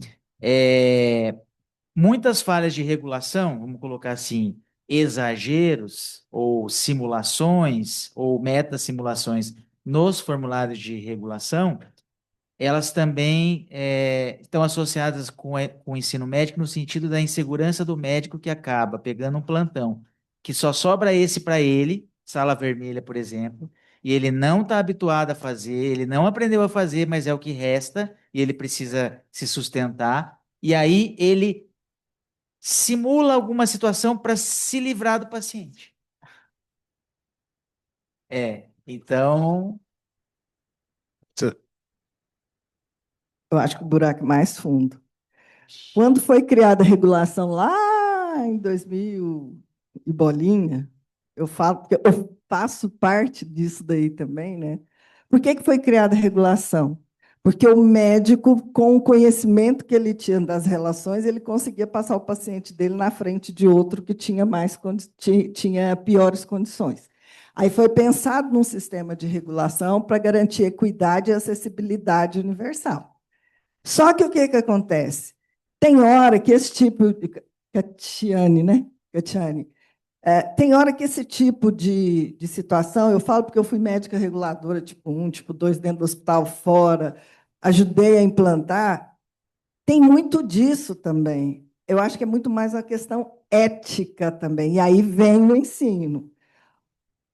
Muitas falhas de regulação, vamos colocar assim, exageros ou simulações ou meta-simulações nos formulários de regulação, elas também estão associadas com o ensino médico no sentido da insegurança do médico que acaba pegando um plantão, que só sobra esse para ele, sala vermelha, por exemplo, e ele não está habituado a fazer, ele não aprendeu a fazer, mas é o que resta, e ele precisa se sustentar, e aí ele simula alguma situação para se livrar do paciente. Então... Eu acho que o buraco é mais fundo. Quando foi criada a regulação lá em 2000 e bolinha, eu falo, porque eu faço parte disso daí também, né? Por que foi criada a regulação? Porque o médico, com o conhecimento que ele tinha das relações, ele conseguia passar o paciente dele na frente de outro que tinha tinha piores condições. Aí foi pensado num sistema de regulação para garantir equidade e acessibilidade universal. Só que o que acontece? Tem hora que esse tipo de... Catiane, né? Catiane. Tem hora que esse tipo de situação, eu falo porque eu fui médica reguladora tipo 1, tipo 2, dentro do hospital, fora, ajudei a implantar, tem muito disso também. Eu acho que é muito mais uma questão ética também, e aí vem o ensino.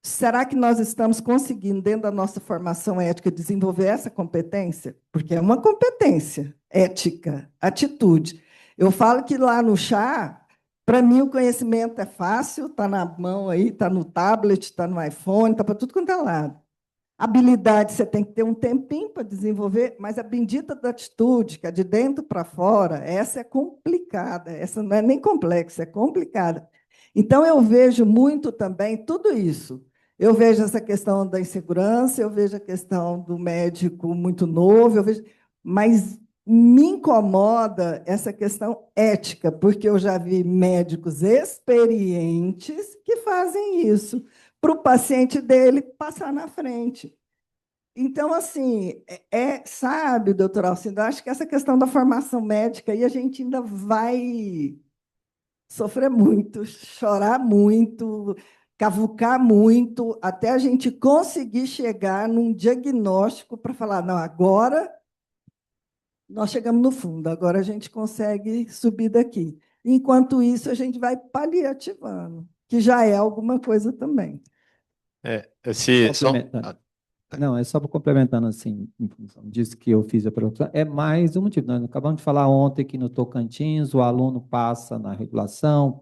Será que nós estamos conseguindo, dentro da nossa formação ética, desenvolver essa competência? Porque é uma competência ética, atitude. Eu falo que lá no chá, Para mim, o conhecimento é fácil, está na mão aí, está no tablet, está no iPhone, está para tudo quanto é lado. Habilidade, você tem que ter um tempinho para desenvolver, mas a bendita da atitude, que é de dentro para fora, essa é complicada, essa não é nem complexa, é complicada. Então, eu vejo muito também tudo isso. Eu vejo essa questão da insegurança, eu vejo a questão do médico muito novo, mas me incomoda essa questão ética, porque eu já vi médicos experientes que fazem isso para o paciente dele passar na frente. Então, assim, sabe, doutor Alcindo, eu acho que essa questão da formação médica aí a gente ainda vai sofrer muito, chorar muito, cavucar muito, até a gente conseguir chegar num diagnóstico para falar, não, agora nós chegamos no fundo, agora a gente consegue subir daqui. Enquanto isso, a gente vai paliativando, que já é alguma coisa também. Não, é só complementando assim, em função disso que eu fiz a pergunta, é mais um motivo. Nós acabamos de falar ontem que no Tocantins o aluno passa na regulação,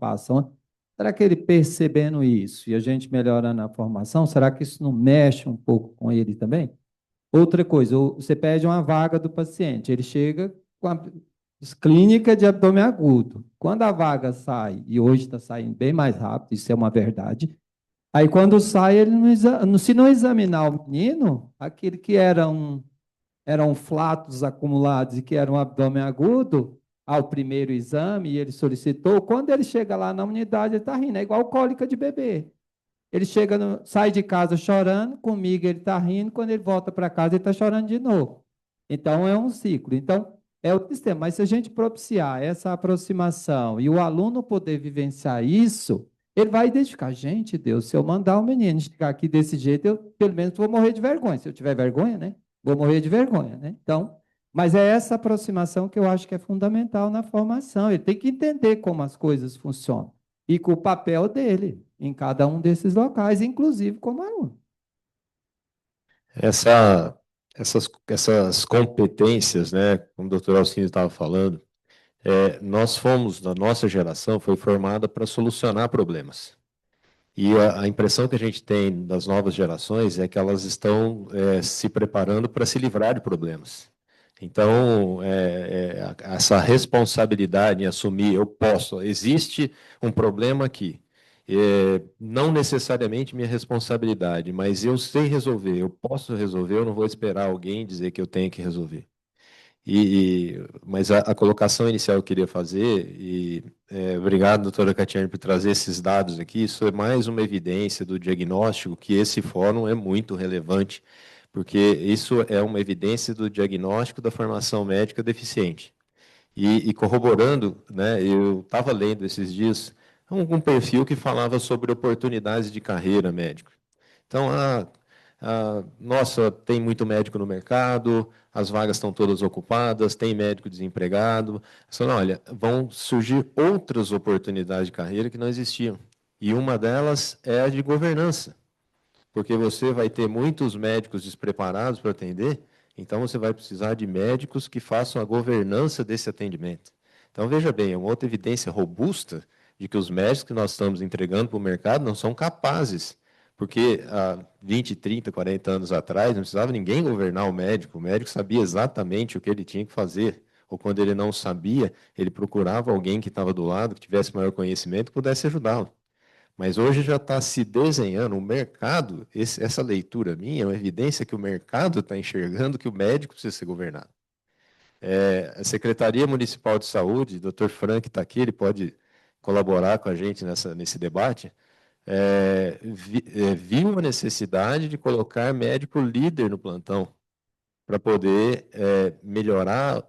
será que ele percebendo isso e a gente melhorando a formação, será que isso não mexe um pouco com ele também? Outra coisa, você pede uma vaga do paciente, ele chega com a clínica de abdômen agudo. Quando a vaga sai, e hoje está saindo bem mais rápido, isso é uma verdade, aí quando sai, ele se não examinar o menino, aquele que eram flatos acumulados e que era um abdômen agudo, ao primeiro exame, e ele solicitou, quando ele chega lá na unidade, ele está rindo, é igual cólica de bebê. Ele sai de casa chorando, comigo ele está rindo, quando ele volta para casa, ele está chorando de novo. Então, é um ciclo. Então, é o sistema. Mas se a gente propiciar essa aproximação e o aluno poder vivenciar isso, ele vai identificar, gente, Deus, se eu mandar o menino chegar aqui desse jeito, eu pelo menos vou morrer de vergonha. Se eu tiver vergonha, né? Vou morrer de vergonha, né? Então, mas é essa aproximação que eu acho que é fundamental na formação. Ele tem que entender como as coisas funcionam e com o papel dele em cada um desses locais, inclusive como aluno. Essas competências, né, como o doutor Alcindo estava falando, nós fomos, da nossa geração, foi formada para solucionar problemas. E a impressão que a gente tem das novas gerações é que elas estão se preparando para se livrar de problemas. Então, essa responsabilidade em assumir, existe um problema aqui. Não necessariamente minha responsabilidade, mas eu sei resolver, eu posso resolver, eu não vou esperar alguém dizer que eu tenho que resolver. Mas a colocação inicial que eu queria fazer, obrigado, doutora Catiane, por trazer esses dados aqui, isso é mais uma evidência do diagnóstico, que esse fórum é muito relevante, porque isso é uma evidência do diagnóstico da formação médica deficiente. E corroborando, né, eu estava lendo esses dias um perfil que falava sobre oportunidades de carreira médica. Então, nossa, tem muito médico no mercado, as vagas estão todas ocupadas, tem médico desempregado. Olha, vão surgir outras oportunidades de carreira que não existiam. E uma delas é a de governança, porque você vai ter muitos médicos despreparados para atender, então você vai precisar de médicos que façam a governança desse atendimento. Então, veja bem, é uma outra evidência robusta de que os médicos que nós estamos entregando para o mercado não são capazes. Porque há 20, 30, 40 anos atrás, não precisava ninguém governar o médico sabia exatamente o que ele tinha que fazer. Ou quando ele não sabia, ele procurava alguém que estava do lado, que tivesse maior conhecimento, que pudesse ajudá-lo. Mas hoje já está se desenhando o mercado, essa leitura minha é uma evidência que o mercado está enxergando que o médico precisa ser governado. A Secretaria Municipal de Saúde, o Dr. Frank está aqui, ele pode colaborar com a gente nesse debate, viu a necessidade de colocar médico líder no plantão para poder melhorar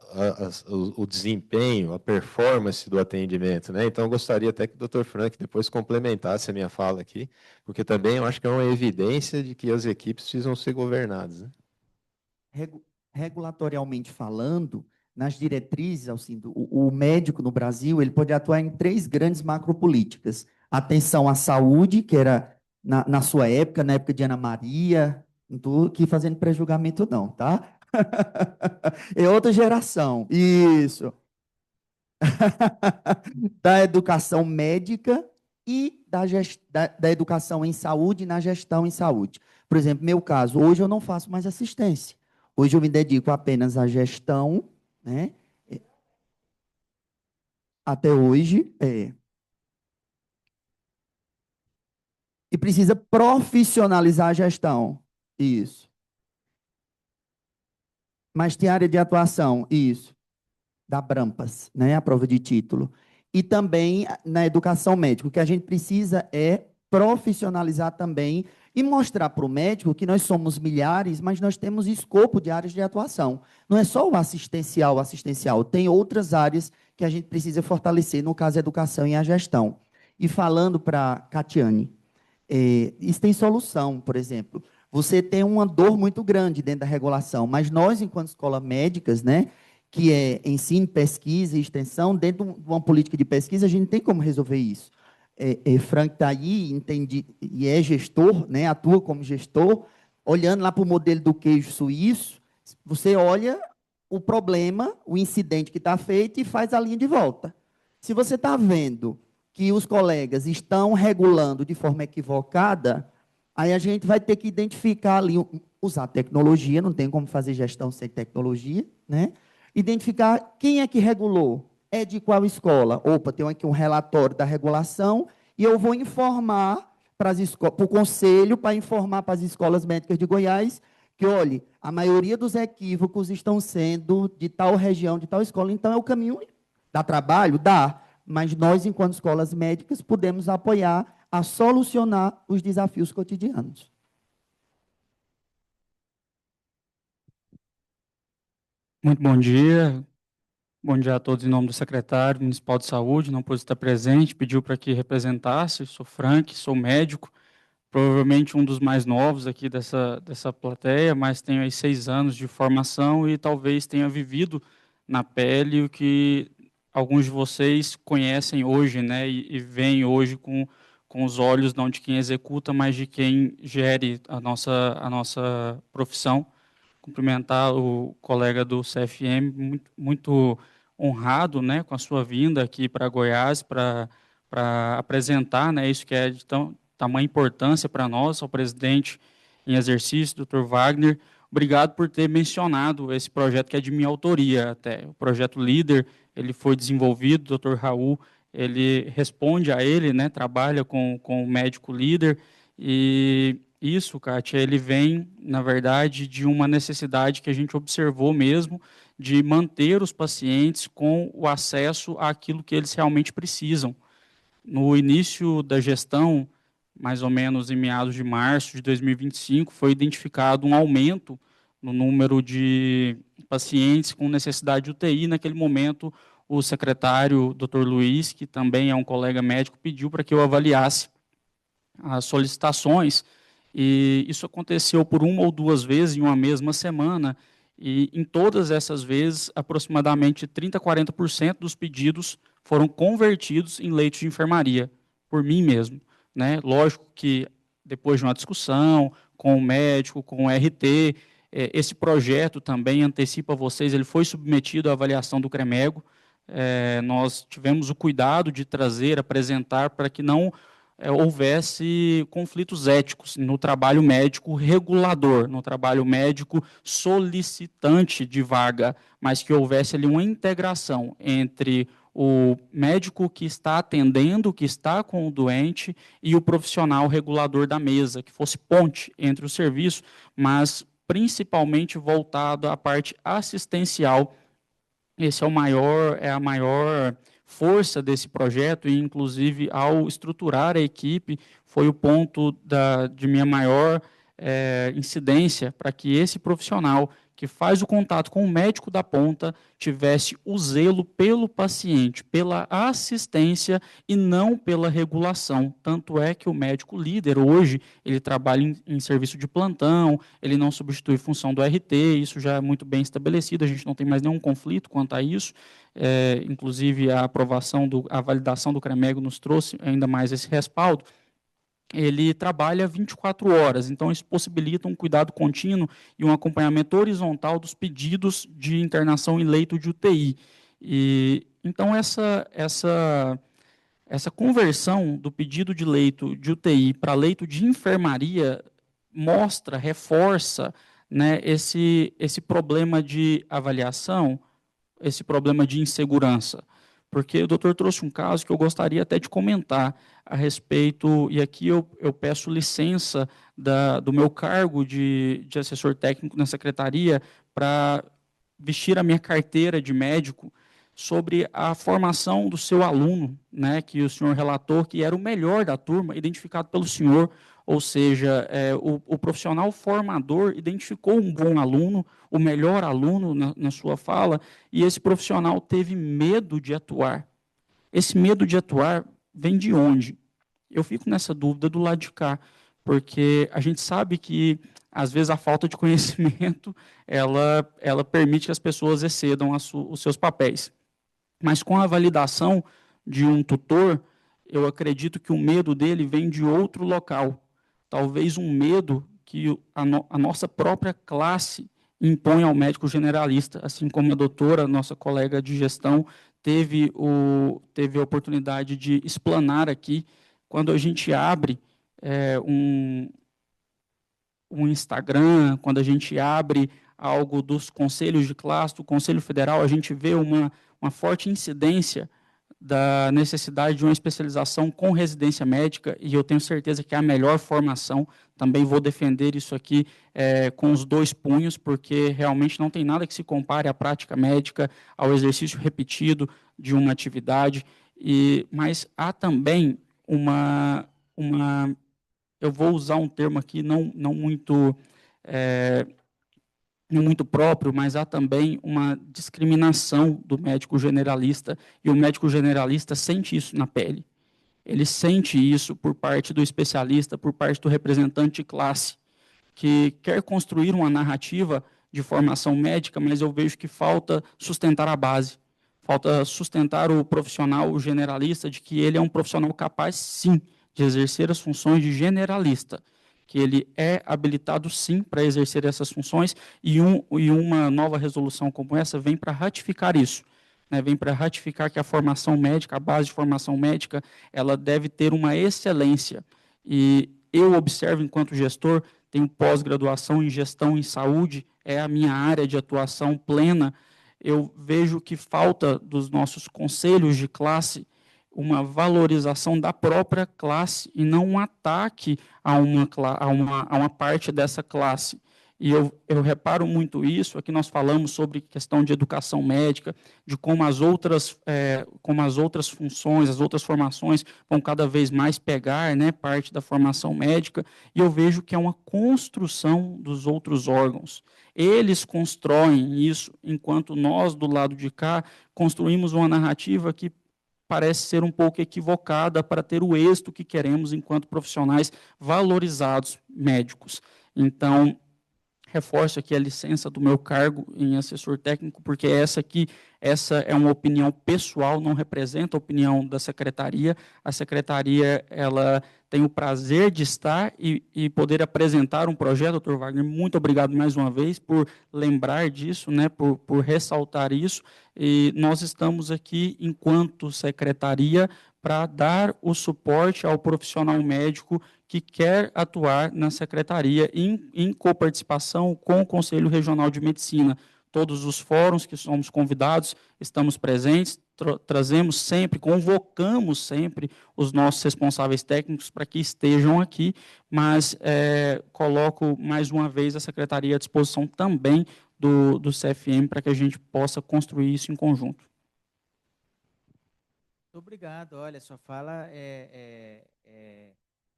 o desempenho, a performance do atendimento, né? Então, eu gostaria até que o Dr. Frank depois complementasse a minha fala aqui, porque também eu acho que é uma evidência de que as equipes precisam ser governadas, né? Regulatorialmente falando, nas diretrizes, Alcindo, o médico no Brasil ele pode atuar em 3 grandes macropolíticas. Atenção à saúde, que era na sua época, na época de Ana Maria, não estou aqui fazendo pré-julgamento não, tá? É outra geração, isso. da educação médica e da educação em saúde e na gestão em saúde. Por exemplo, meu caso, hoje eu não faço mais assistência. Hoje eu me dedico apenas à gestão, né? Até hoje, E precisa profissionalizar a gestão. Isso. Mas tem área de atuação, isso. Da Brampas, né? A prova de título. E também na educação médica. O que a gente precisa é profissionalizar também e mostrar para o médico que nós somos milhares, mas nós temos escopo de áreas de atuação. Não é só o assistencial, tem outras áreas que a gente precisa fortalecer, no caso, a educação e a gestão. E falando para a Catiane, isso tem solução, por exemplo. Você tem uma dor muito grande dentro da regulação, mas nós, enquanto escolas médicas, né, que é ensino, pesquisa e extensão, dentro de uma política de pesquisa, a gente tem como resolver isso. Frank está aí, entende, e é gestor, né, atua como gestor, olhando lá para o modelo do queijo suíço, você olha o problema, o incidente que está feito e faz a linha de volta. Se você está vendo que os colegas estão regulando de forma equivocada, aí a gente vai ter que identificar ali, usar tecnologia, não tem como fazer gestão sem tecnologia, né? Identificar quem é que regulou, é de qual escola. Opa, tem aqui um relatório da regulação e eu vou informar para o conselho, para informar para as escolas médicas de Goiás, que, olhe, a maioria dos equívocos estão sendo de tal região, de tal escola, então é o caminho. Dá trabalho? Dá. Mas nós, enquanto escolas médicas, podemos apoiar a solucionar os desafios cotidianos. Muito bom dia. Bom dia a todos em nome do secretário municipal de saúde, não pôde estar presente, pediu para que representasse. Sou Frank, sou médico, provavelmente um dos mais novos aqui dessa plateia, mas tenho aí 6 anos de formação e talvez tenha vivido na pele o que alguns de vocês conhecem hoje, né, e veem hoje com os olhos não de quem executa, mas de quem gere a nossa profissão. Cumprimentar o colega do CFM, muito honrado, né, com a sua vinda aqui para Goiás, para apresentar, né, isso que é de tamanha importância para nós, ao presidente em exercício, Dr. Wagner. Obrigado por ter mencionado esse projeto que é de minha autoria até. O projeto Líder, ele foi desenvolvido, Dr. Raul, ele responde a ele, né, trabalha com o médico líder, e isso, Kátia, ele vem, na verdade, de uma necessidade que a gente observou mesmo, de manter os pacientes com o acesso àquilo que eles realmente precisam. No início da gestão, mais ou menos em meados de março de 2025, foi identificado um aumento no número de pacientes com necessidade de UTI. Naquele momento, o secretário, Dr. Luiz, que também é um colega médico, pediu para que eu avaliasse as solicitações, e isso aconteceu por 1 ou 2 vezes em uma mesma semana, e em todas essas vezes, aproximadamente 30% a 40% dos pedidos foram convertidos em leitos de enfermaria, por mim mesmo, né? Lógico que depois de uma discussão com o médico, com o RT, esse projeto também antecipa vocês, ele foi submetido à avaliação do CREMEGO, nós tivemos o cuidado de trazer, apresentar, para que não houvesse conflitos éticos no trabalho médico regulador, no trabalho médico solicitante de vaga, mas que houvesse ali uma integração entre o médico que está atendendo, que está com o doente, e o profissional regulador da mesa, que fosse ponte entre o serviço, mas principalmente voltado à parte assistencial. Esse é a maior força desse projeto, e inclusive ao estruturar a equipe, foi o ponto de minha maior incidência, para que esse profissional que faz o contato com o médico da ponta tivesse o zelo pelo paciente, pela assistência e não pela regulação. Tanto é que o médico líder hoje, ele trabalha em serviço de plantão, ele não substitui função do RT, isso já é muito bem estabelecido, a gente não tem mais nenhum conflito quanto a isso. Inclusive a a validação do CREMEGO nos trouxe ainda mais esse respaldo. Ele trabalha 24 horas, então isso possibilita um cuidado contínuo e um acompanhamento horizontal dos pedidos de internação em leito de UTI. E Então, essa conversão do pedido de leito de UTI para leito de enfermaria mostra, reforça, né, esse problema de avaliação, esse problema de insegurança. Porque o doutor trouxe um caso que eu gostaria até de comentar a respeito, e aqui eu peço licença do meu cargo de assessor técnico na secretaria para vestir a minha carteira de médico sobre a formação do seu aluno, né, que o senhor relatou que era o melhor da turma, identificado pelo senhor, ou seja, o profissional formador identificou um bom aluno, o melhor aluno na sua fala, e esse profissional teve medo de atuar. Esse medo de atuar vem de onde? Eu fico nessa dúvida do lado de cá, porque a gente sabe que, às vezes, a falta de conhecimento, ela permite que as pessoas excedam os seus papéis. Mas com a validação de um tutor, eu acredito que o medo dele vem de outro local. Talvez um medo que a nossa própria classe impõe ao médico generalista, assim como a doutora, nossa colega de gestão, teve a oportunidade de explanar aqui, quando a gente abre um Instagram, quando a gente abre algo dos conselhos de classe, do Conselho Federal, a gente vê uma forte incidência da necessidade de uma especialização com residência médica, e eu tenho certeza que é a melhor formação. Também vou defender isso aqui com os dois punhos, porque realmente não tem nada que se compare à prática médica, ao exercício repetido de uma atividade, mas há também eu vou usar um termo aqui não muito próprio, mas há também uma discriminação do médico generalista, e o médico generalista sente isso na pele. Ele sente isso por parte do especialista, por parte do representante de classe, que quer construir uma narrativa de formação médica, mas eu vejo que falta sustentar a base, falta sustentar o profissional, o generalista, de que ele é um profissional capaz, sim, de exercer as funções de generalista, que ele é habilitado, sim, para exercer essas funções, e uma nova resolução como essa vem para ratificar isso, né, vem para ratificar que a formação médica, a base de formação médica, ela deve ter uma excelência. E eu observo, enquanto gestor, tenho pós-graduação em gestão em saúde, é a minha área de atuação plena, eu vejo que falta dos nossos conselhos de classe uma valorização da própria classe e não um ataque a uma parte dessa classe. E eu reparo muito isso, aqui nós falamos sobre questão de educação médica, de como as outras funções, as outras formações vão cada vez mais pegar, né, parte da formação médica, e eu vejo que é uma construção dos outros órgãos. Eles constroem isso, enquanto nós, do lado de cá, construímos uma narrativa que parece ser um pouco equivocada para ter o êxito que queremos enquanto profissionais valorizados médicos. Então, reforço aqui a licença do meu cargo em assessor técnico, porque essa é uma opinião pessoal, não representa a opinião da secretaria. A secretaria, ela tem o prazer de estar e poder apresentar um projeto. Doutor Wagner, muito obrigado mais uma vez por lembrar disso, né, por ressaltar isso. E nós estamos aqui, enquanto secretaria, para dar o suporte ao profissional médico que quer atuar na secretaria em coparticipação com o Conselho Regional de Medicina. Todos os fóruns que somos convidados, estamos presentes, trazemos sempre, convocamos sempre os nossos responsáveis técnicos para que estejam aqui, mas coloco mais uma vez a secretaria à disposição também do CFM para que a gente possa construir isso em conjunto. Muito obrigado. Olha, sua fala é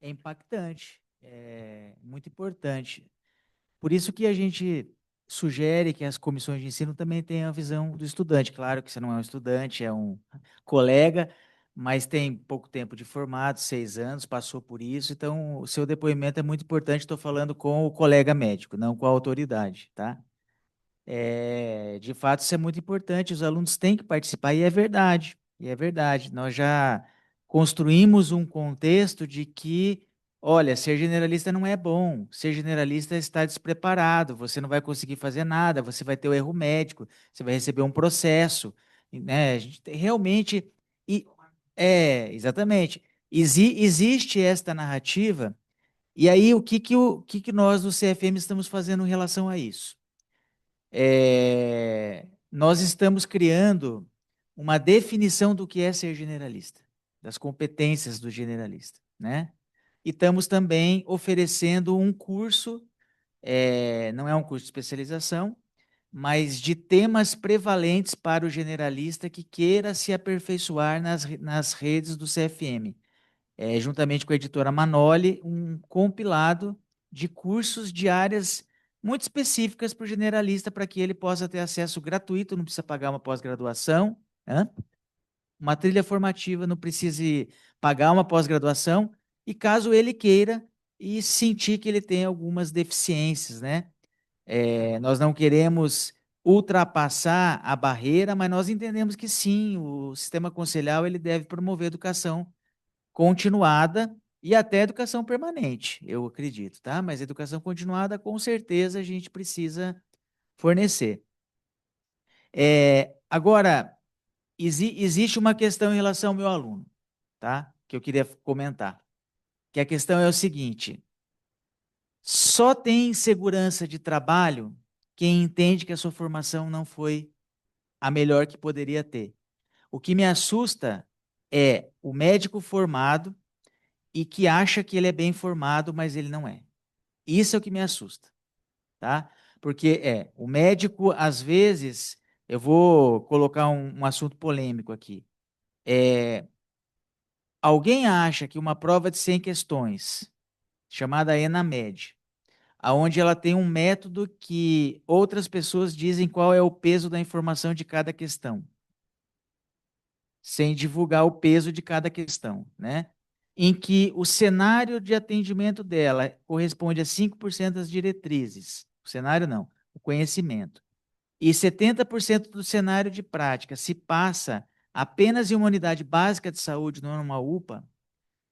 impactante, é muito importante. Por isso que a gente sugere que as comissões de ensino também tenham a visão do estudante. Claro que você não é um estudante, é um colega, mas tem pouco tempo de formado, 6 anos, passou por isso, então o seu depoimento é muito importante. Estou falando com o colega médico, não com a autoridade, tá? De fato, isso é muito importante, os alunos têm que participar, e é verdade. Nós já construímos um contexto de que, olha, ser generalista não é bom, ser generalista está despreparado, você não vai conseguir fazer nada, você vai ter o erro médico, você vai receber um processo. né? A gente realmente exatamente. Existe esta narrativa, e aí o que nós do CFM estamos fazendo em relação a isso? Nós estamos criando uma definição do que é ser generalista, das competências do generalista, né? E estamos também oferecendo um curso, não é um curso de especialização, mas de temas prevalentes para o generalista que queira se aperfeiçoar nas redes do CFM. Juntamente com a editora Manoli, um compilado de cursos de áreas muito específicas para o generalista, para que ele possa ter acesso gratuito, não precisa pagar uma pós-graduação, né? Uma trilha formativa, não precise pagar uma pós-graduação, e caso ele queira e sentir que ele tem algumas deficiências, né? Nós não queremos ultrapassar a barreira, mas nós entendemos que sim, o sistema conselhal ele deve promover educação continuada e até educação permanente, eu acredito, tá? Mas educação continuada, com certeza, a gente precisa fornecer. Agora, existe uma questão em relação ao meu aluno, tá? Que eu queria comentar. Que a questão é o seguinte: só tem segurança de trabalho quem entende que a sua formação não foi a melhor que poderia ter. O que me assusta é o médico formado e que acha que ele é bem formado, mas ele não é. Isso é o que me assusta, tá? Porque o médico, às vezes, eu vou colocar um assunto polêmico aqui. Alguém acha que uma prova de 100 questões, chamada ENAMED, aonde ela tem um método que outras pessoas dizem qual é o peso da informação de cada questão, sem divulgar o peso de cada questão, né? Em que o cenário de atendimento dela corresponde a 5% das diretrizes. O cenário não, o conhecimento. E 70% do cenário de prática se passa apenas em uma unidade básica de saúde, não numa UPA.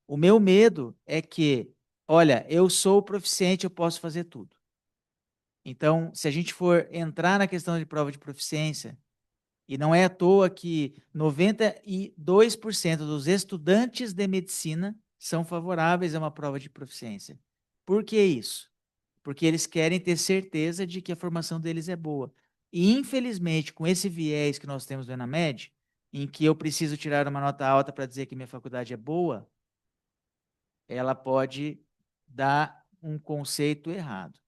O meu medo é que, olha, eu sou proficiente, eu posso fazer tudo. Então, se a gente for entrar na questão de prova de proficiência, e não é à toa que 92% dos estudantes de medicina são favoráveis a uma prova de proficiência. Por que isso? Porque eles querem ter certeza de que a formação deles é boa. E, infelizmente, com esse viés que nós temos do ENAMED, em que eu preciso tirar uma nota alta para dizer que minha faculdade é boa, ela pode dar um conceito errado.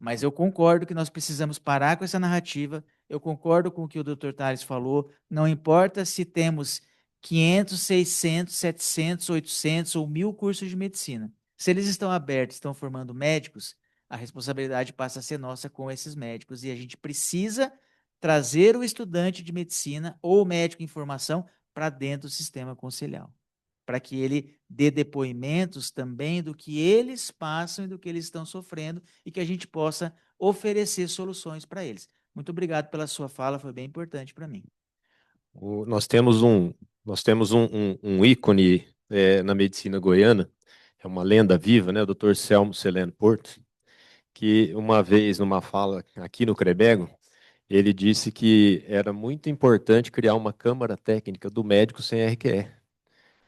Mas eu concordo que nós precisamos parar com essa narrativa, eu concordo com o que o Dr. Tales falou, não importa se temos 500, 600, 700, 800 ou 1.000 cursos de medicina. Se eles estão abertos, estão formando médicos, a responsabilidade passa a ser nossa com esses médicos, e a gente precisa trazer o estudante de medicina ou o médico em formação para dentro do sistema conselhal, para que ele dê depoimentos também do que eles passam e do que eles estão sofrendo e que a gente possa oferecer soluções para eles. Muito obrigado pela sua fala, foi bem importante para mim. Nós temos um ícone na medicina goiana, é uma lenda viva, né, o Dr. Selmo Celeno Porto, que uma vez, numa fala aqui no Crebego, ele disse que era muito importante criar uma câmara técnica do médico sem RQE.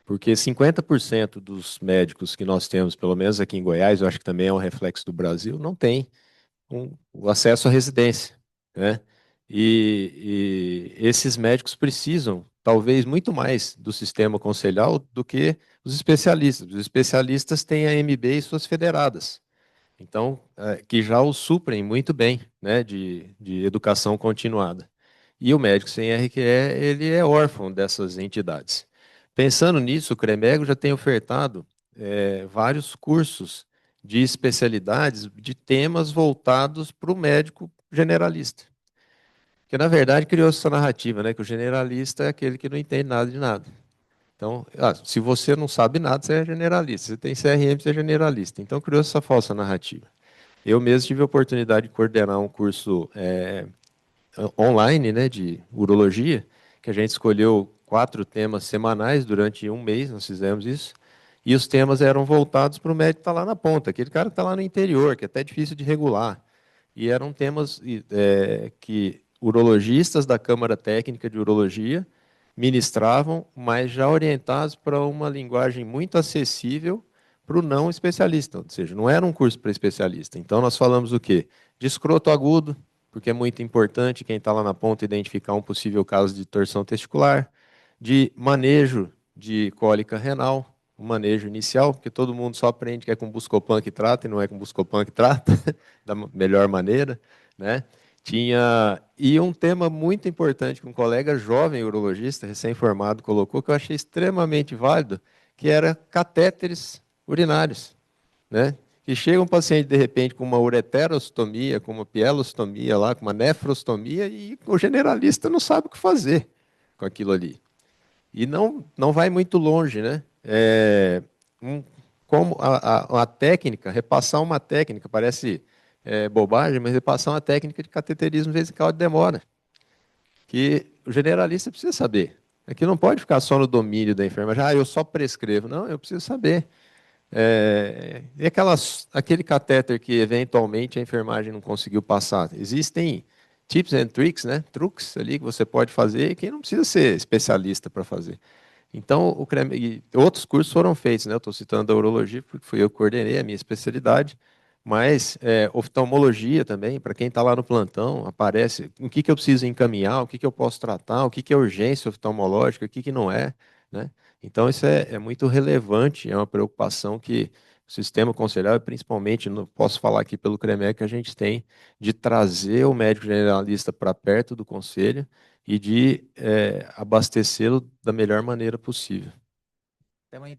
Porque 50% dos médicos que nós temos, pelo menos aqui em Goiás, eu acho que também é um reflexo do Brasil, não tem o acesso à residência, né? E esses médicos precisam, talvez, muito mais do sistema conselhal do que os especialistas. Os especialistas têm a MB e suas federadas, então, que já os suprem muito bem, né, de educação continuada. E o médico sem RQE, ele é órfão dessas entidades. Pensando nisso, o CREMEGO já tem ofertado vários cursos de especialidades, de temas voltados para o médico generalista. Porque, na verdade, criou essa narrativa, né, que o generalista é aquele que não entende nada de nada. Então, se você não sabe nada, você é generalista. Se você tem CRM, você é generalista. Então, criou essa falsa narrativa. Eu mesmo tive a oportunidade de coordenar um curso online, né, de urologia, que a gente escolheu 4 temas semanais durante um mês, nós fizemos isso, e os temas eram voltados para o médico que está lá na ponta, aquele cara que está lá no interior, que é até difícil de regular. E eram temas que urologistas da Câmara Técnica de Urologia ministravam, mas já orientados para uma linguagem muito acessível para o não especialista, ou seja, não era um curso para especialista. Então, nós falamos o quê? De escroto agudo, porque é muito importante quem está lá na ponta identificar um possível caso de torção testicular, de manejo de cólica renal, o manejo inicial, porque todo mundo só aprende que é com Buscopan que trata, e não é com Buscopan que trata, da melhor maneira, né? E um tema muito importante que um colega jovem urologista, recém-formado, colocou, que eu achei extremamente válido, que era catéteres urinários, né? Que chega um paciente, de repente, com uma ureterostomia, com uma pielostomia lá, com uma nefrostomia, e o generalista não sabe o que fazer com aquilo ali. E não vai muito longe, né? Como a técnica, repassar uma técnica, parece bobagem, mas repassar uma técnica de cateterismo vesical demora. Que o generalista precisa saber. Aqui não pode ficar só no domínio da enfermagem. Eu só prescrevo. Não, eu preciso saber. E aquele catéter que eventualmente a enfermagem não conseguiu passar. Existem tips and tricks, né? Truques ali que você pode fazer e que não precisa ser especialista para fazer. Então, outros cursos foram feitos, né? Eu estou citando a urologia, porque fui eu que coordenei a minha especialidade, mas oftalmologia também, para quem está lá no plantão, aparece o que eu preciso encaminhar, o que eu posso tratar, o que é urgência oftalmológica, o que não é, né? Então, isso é muito relevante, é uma preocupação que o sistema conselhado, principalmente, não posso falar aqui pelo CREMEC, que a gente tem de trazer o médico generalista para perto do conselho e de abastecê-lo da melhor maneira possível. Estamos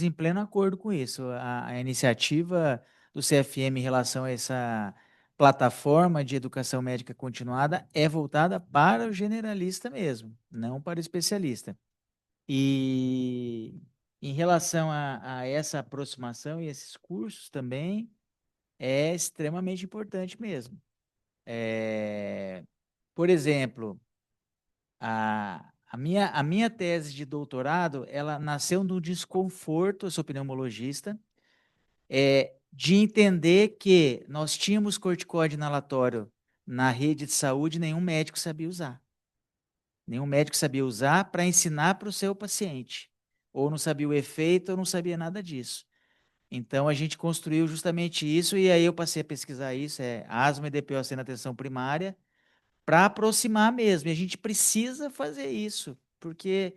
em pleno acordo com isso. A iniciativa do CFM em relação a essa plataforma de educação médica continuada é voltada para o generalista mesmo, não para o especialista. E em relação a essa aproximação e esses cursos também, é extremamente importante mesmo. Por exemplo, a minha tese de doutorado, ela nasceu do desconforto, eu sou pneumologista, de entender que nós tínhamos corticóide inalatório na rede de saúde e nenhum médico sabia usar. Nenhum médico sabia usar para ensinar para o seu paciente. Ou não sabia o efeito, ou não sabia nada disso. Então, a gente construiu justamente isso, e aí eu passei a pesquisar isso, asma e DPOC na atenção primária, para aproximar mesmo. E a gente precisa fazer isso, porque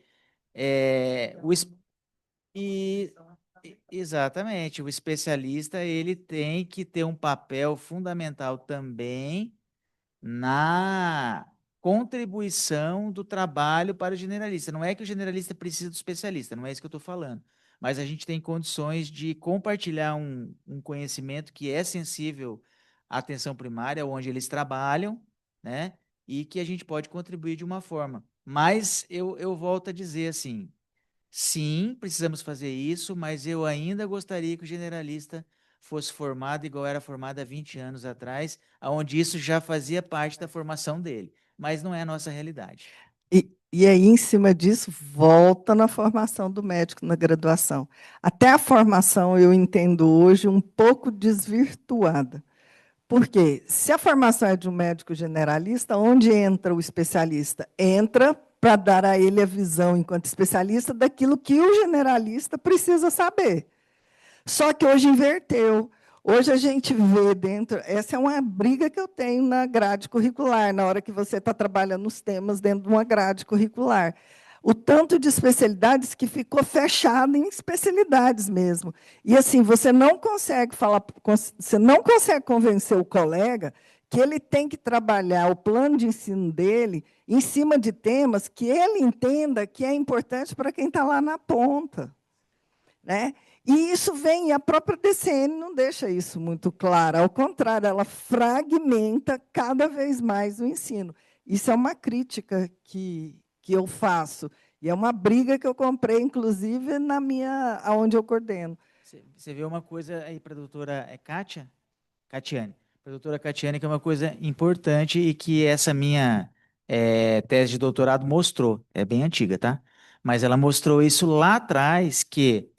exatamente, o especialista ele tem que ter um papel fundamental também na contribuição do trabalho para o generalista. Não é que o generalista precisa do especialista, não é isso que eu estou falando. Mas a gente tem condições de compartilhar um conhecimento que é sensível à atenção primária, onde eles trabalham, né? E que a gente pode contribuir de uma forma. Mas eu volto a dizer assim, sim, precisamos fazer isso, mas eu ainda gostaria que o generalista fosse formado igual era formado há 20 anos atrás, onde isso já fazia parte da formação dele, mas não é a nossa realidade. E aí, em cima disso, volta na formação do médico na graduação. Até a formação, eu entendo hoje, um pouco desvirtuada. Porque se a formação é de um médico generalista, onde entra o especialista? Entra para dar a ele a visão, enquanto especialista, daquilo que o generalista precisa saber. Só que hoje inverteu. Hoje a gente vê dentro... Essa é uma briga que eu tenho na grade curricular, na hora que você está trabalhando os temas dentro de uma grade curricular. O tanto de especialidades que ficou fechado em especialidades mesmo. E assim, você não consegue convencer o colega que ele tem que trabalhar o plano de ensino dele em cima de temas que ele entenda que é importante para quem está lá na ponta, né? E isso vem, a própria DCN não deixa isso muito claro, ao contrário, ela fragmenta cada vez mais o ensino. Isso é uma crítica que eu faço, e é uma briga que eu comprei, inclusive, onde eu coordeno. Você vê uma coisa aí para a doutora Catiane, para a doutora Catiane, que é uma coisa importante e que essa minha tese de doutorado mostrou, é bem antiga, tá? Mas ela mostrou isso lá atrás, que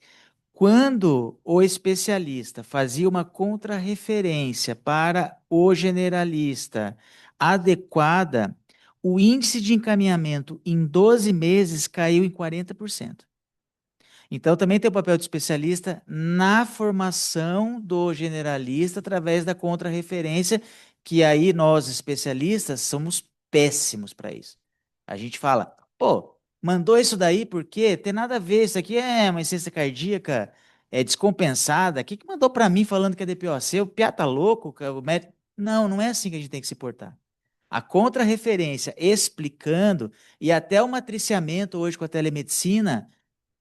Quando o especialista fazia uma contrarreferência para o generalista adequada, o índice de encaminhamento em 12 meses caiu em 40%. Então, também tem o papel do especialista na formação do generalista através da contrarreferência, que aí nós, especialistas, somos péssimos para isso. A gente fala, pô, mandou isso daí porque tem nada a ver, isso aqui é uma insuficiência cardíaca descompensada, o que mandou para mim falando que é DPOC? O piá tá louco? O médico... Não, não é assim que a gente tem que se portar. A contrarreferência explicando, e até o matriciamento hoje com a telemedicina,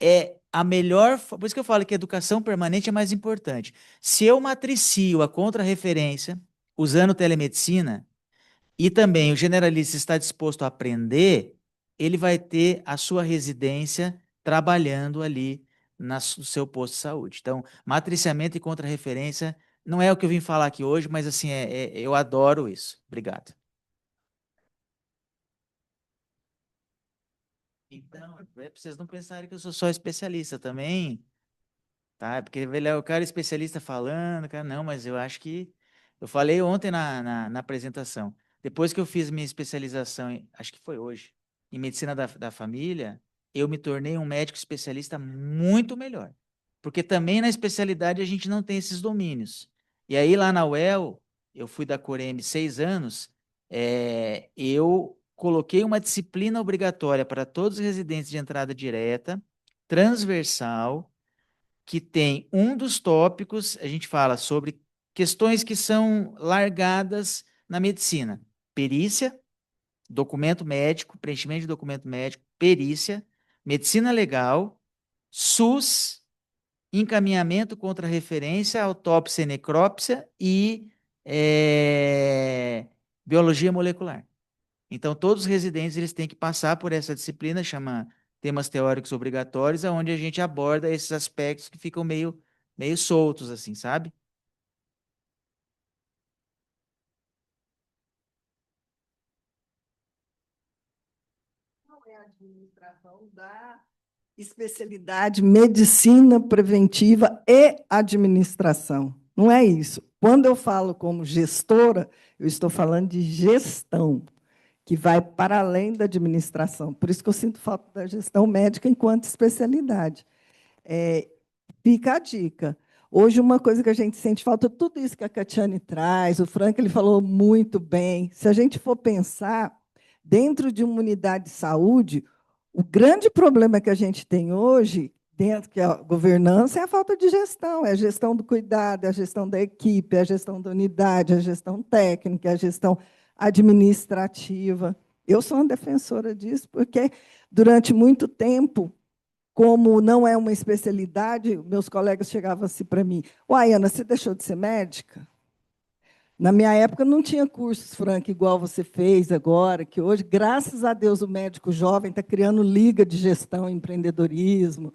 é a melhor, por isso que eu falo que a educação permanente é mais importante. Se eu matricio a contrarreferência usando telemedicina e também o generalista está disposto a aprender, ele vai ter a sua residência trabalhando ali no seu posto de saúde. Então, matriciamento e contrarreferência não é o que eu vim falar aqui hoje, mas assim, eu adoro isso. Obrigado. Então, é para vocês não pensarem que eu sou só especialista também, tá? Porque o cara é especialista falando, cara, não, mas eu acho que... Eu falei ontem na apresentação, depois que eu fiz minha especialização, acho que foi hoje, em medicina da família, eu me tornei um médico especialista muito melhor. Porque também na especialidade a gente não tem esses domínios. E aí lá na UEL, eu fui da Coreme 6 anos, eu coloquei uma disciplina obrigatória para todos os residentes de entrada direta, transversal, que tem um dos tópicos, a gente fala sobre questões que são largadas na medicina. Perícia, documento médico, preenchimento de documento médico, perícia, medicina legal, SUS, encaminhamento contra referência, autópsia e necrópsia e biologia molecular. Então, todos os residentes eles têm que passar por essa disciplina, chama temas teóricos obrigatórios, onde a gente aborda esses aspectos que ficam meio soltos, assim, sabe? Não é a administração da especialidade medicina preventiva e administração. Não é isso. Quando eu falo como gestora, eu estou falando de gestão, que vai para além da administração. Por isso que eu sinto falta da gestão médica enquanto especialidade. Fica a dica. Hoje, uma coisa que a gente sente falta, tudo isso que a Catiane traz, o Frank ele falou muito bem. Se a gente for pensar, dentro de uma unidade de saúde, o grande problema que a gente tem hoje, dentro que a governança, é a falta de gestão. É a gestão do cuidado, é a gestão da equipe, é a gestão da unidade, é a gestão técnica, é a gestão administrativa. Eu sou uma defensora disso, porque durante muito tempo, como não é uma especialidade, meus colegas chegavam assim para mim: uai, Ana, você deixou de ser médica? Na minha época não tinha cursos, Frank, igual você fez agora, que hoje, graças a Deus, o médico jovem está criando liga de gestão e empreendedorismo.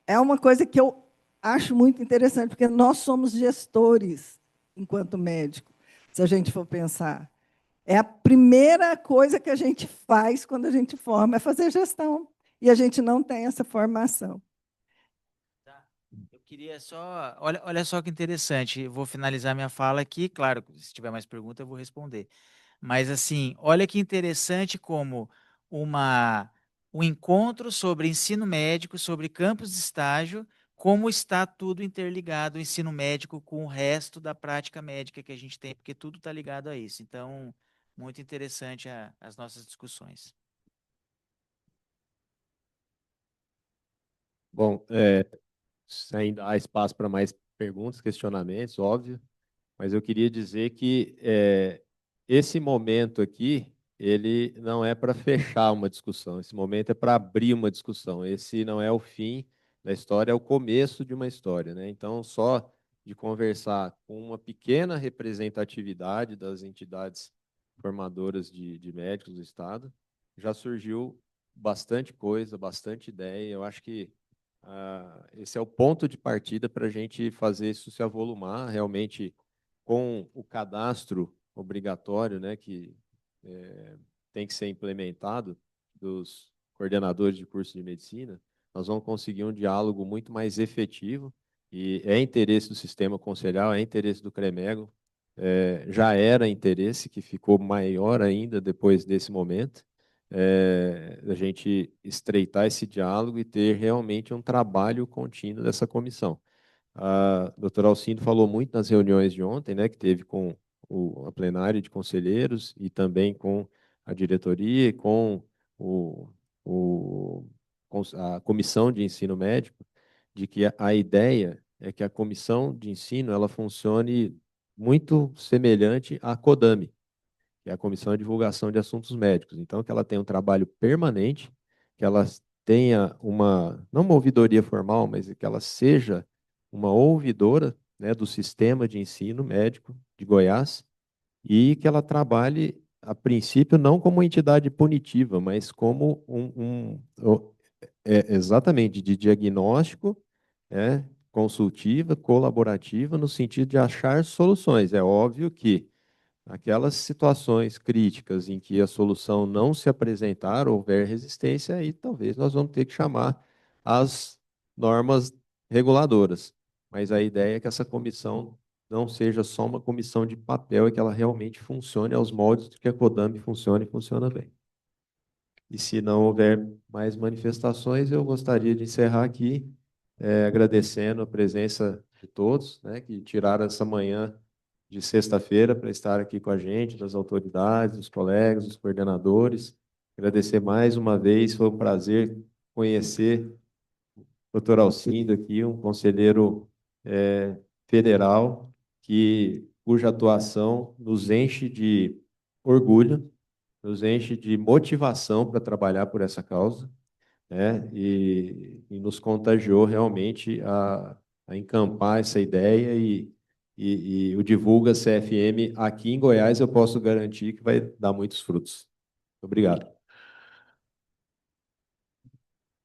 É uma coisa que eu acho muito interessante, porque nós somos gestores enquanto médico, se a gente for pensar. É a primeira coisa que a gente faz quando a gente forma, é fazer gestão. E a gente não tem essa formação. Eu queria só... Olha só que interessante, eu vou finalizar minha fala aqui, claro, se tiver mais perguntas eu vou responder. Mas, assim, olha que interessante como um encontro sobre ensino médico, sobre campos de estágio, como está tudo interligado, o ensino médico com o resto da prática médica que a gente tem, porque tudo está ligado a isso. Então, muito interessante as nossas discussões. Bom, ainda há espaço para mais perguntas, questionamentos, óbvio, mas eu queria dizer que esse momento aqui, ele não é para fechar uma discussão, esse momento é para abrir uma discussão. Esse não é o fim da história, é o começo de uma história, né? Então, só de conversar com uma pequena representatividade das entidades formadoras de médicos do Estado, já surgiu bastante coisa, bastante ideia. Eu acho que esse é o ponto de partida para a gente fazer isso se avolumar realmente com o cadastro obrigatório, né, que tem que ser implementado dos coordenadores de curso de medicina. Nós vamos conseguir um diálogo muito mais efetivo E é interesse do sistema conselhal, é interesse do CREMEGO, já era interesse, que ficou maior ainda depois desse momento, a gente estreitar esse diálogo e ter realmente um trabalho contínuo dessa comissão. A doutora Alcindo falou muito nas reuniões de ontem, né, que teve com a plenária de conselheiros e também com a diretoria e com a comissão de ensino médico, de que a ideia é que a comissão de ensino ela funcione muito semelhante à CODAME, que é a Comissão de Divulgação de Assuntos Médicos. Então, que ela tenha um trabalho permanente, que ela tenha não uma ouvidoria formal, mas que ela seja uma ouvidora, né, do sistema de ensino médico de Goiás, e que ela trabalhe, a princípio, não como uma entidade punitiva, mas como exatamente de diagnóstico, consultiva, colaborativa, no sentido de achar soluções. É óbvio que aquelas situações críticas em que a solução não se apresentar, houver resistência, aí talvez nós vamos ter que chamar as normas reguladoras. Mas a ideia é que essa comissão não seja só uma comissão de papel e que ela realmente funcione aos moldes de que a CODAME funciona e funciona bem. E se não houver mais manifestações, eu gostaria de encerrar aqui, agradecendo a presença de todos, né, que tiraram essa manhã de sexta-feira para estar aqui com a gente, das autoridades, dos colegas, dos coordenadores. Agradecer mais uma vez, foi um prazer conhecer o doutor Alcindo aqui, um conselheiro federal, cuja atuação nos enche de orgulho, nos enche de motivação para trabalhar por essa causa, né? E nos contagiou realmente a encampar essa ideia e o Divulga CFM aqui em Goiás, eu posso garantir que vai dar muitos frutos. Obrigado.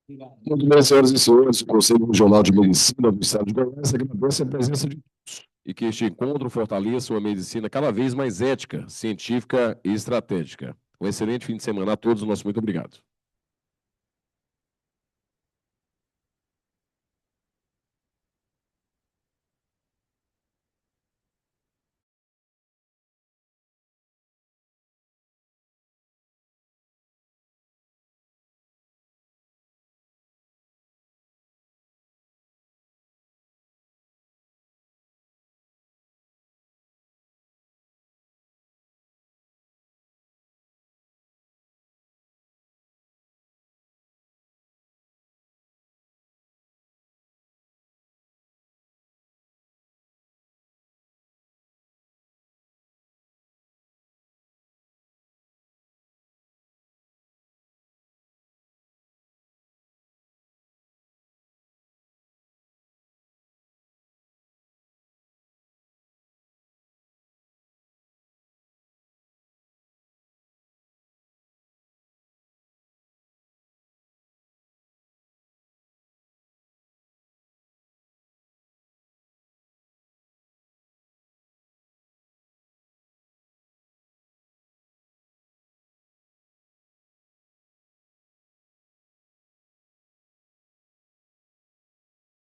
Muito bem, senhoras e senhores, o Conselho Regional de Medicina do Estado de Goiás agradece a presença de todos E que este encontro fortaleça uma medicina cada vez mais ética, científica e estratégica. Um excelente fim de semana a todos, nosso muito obrigado.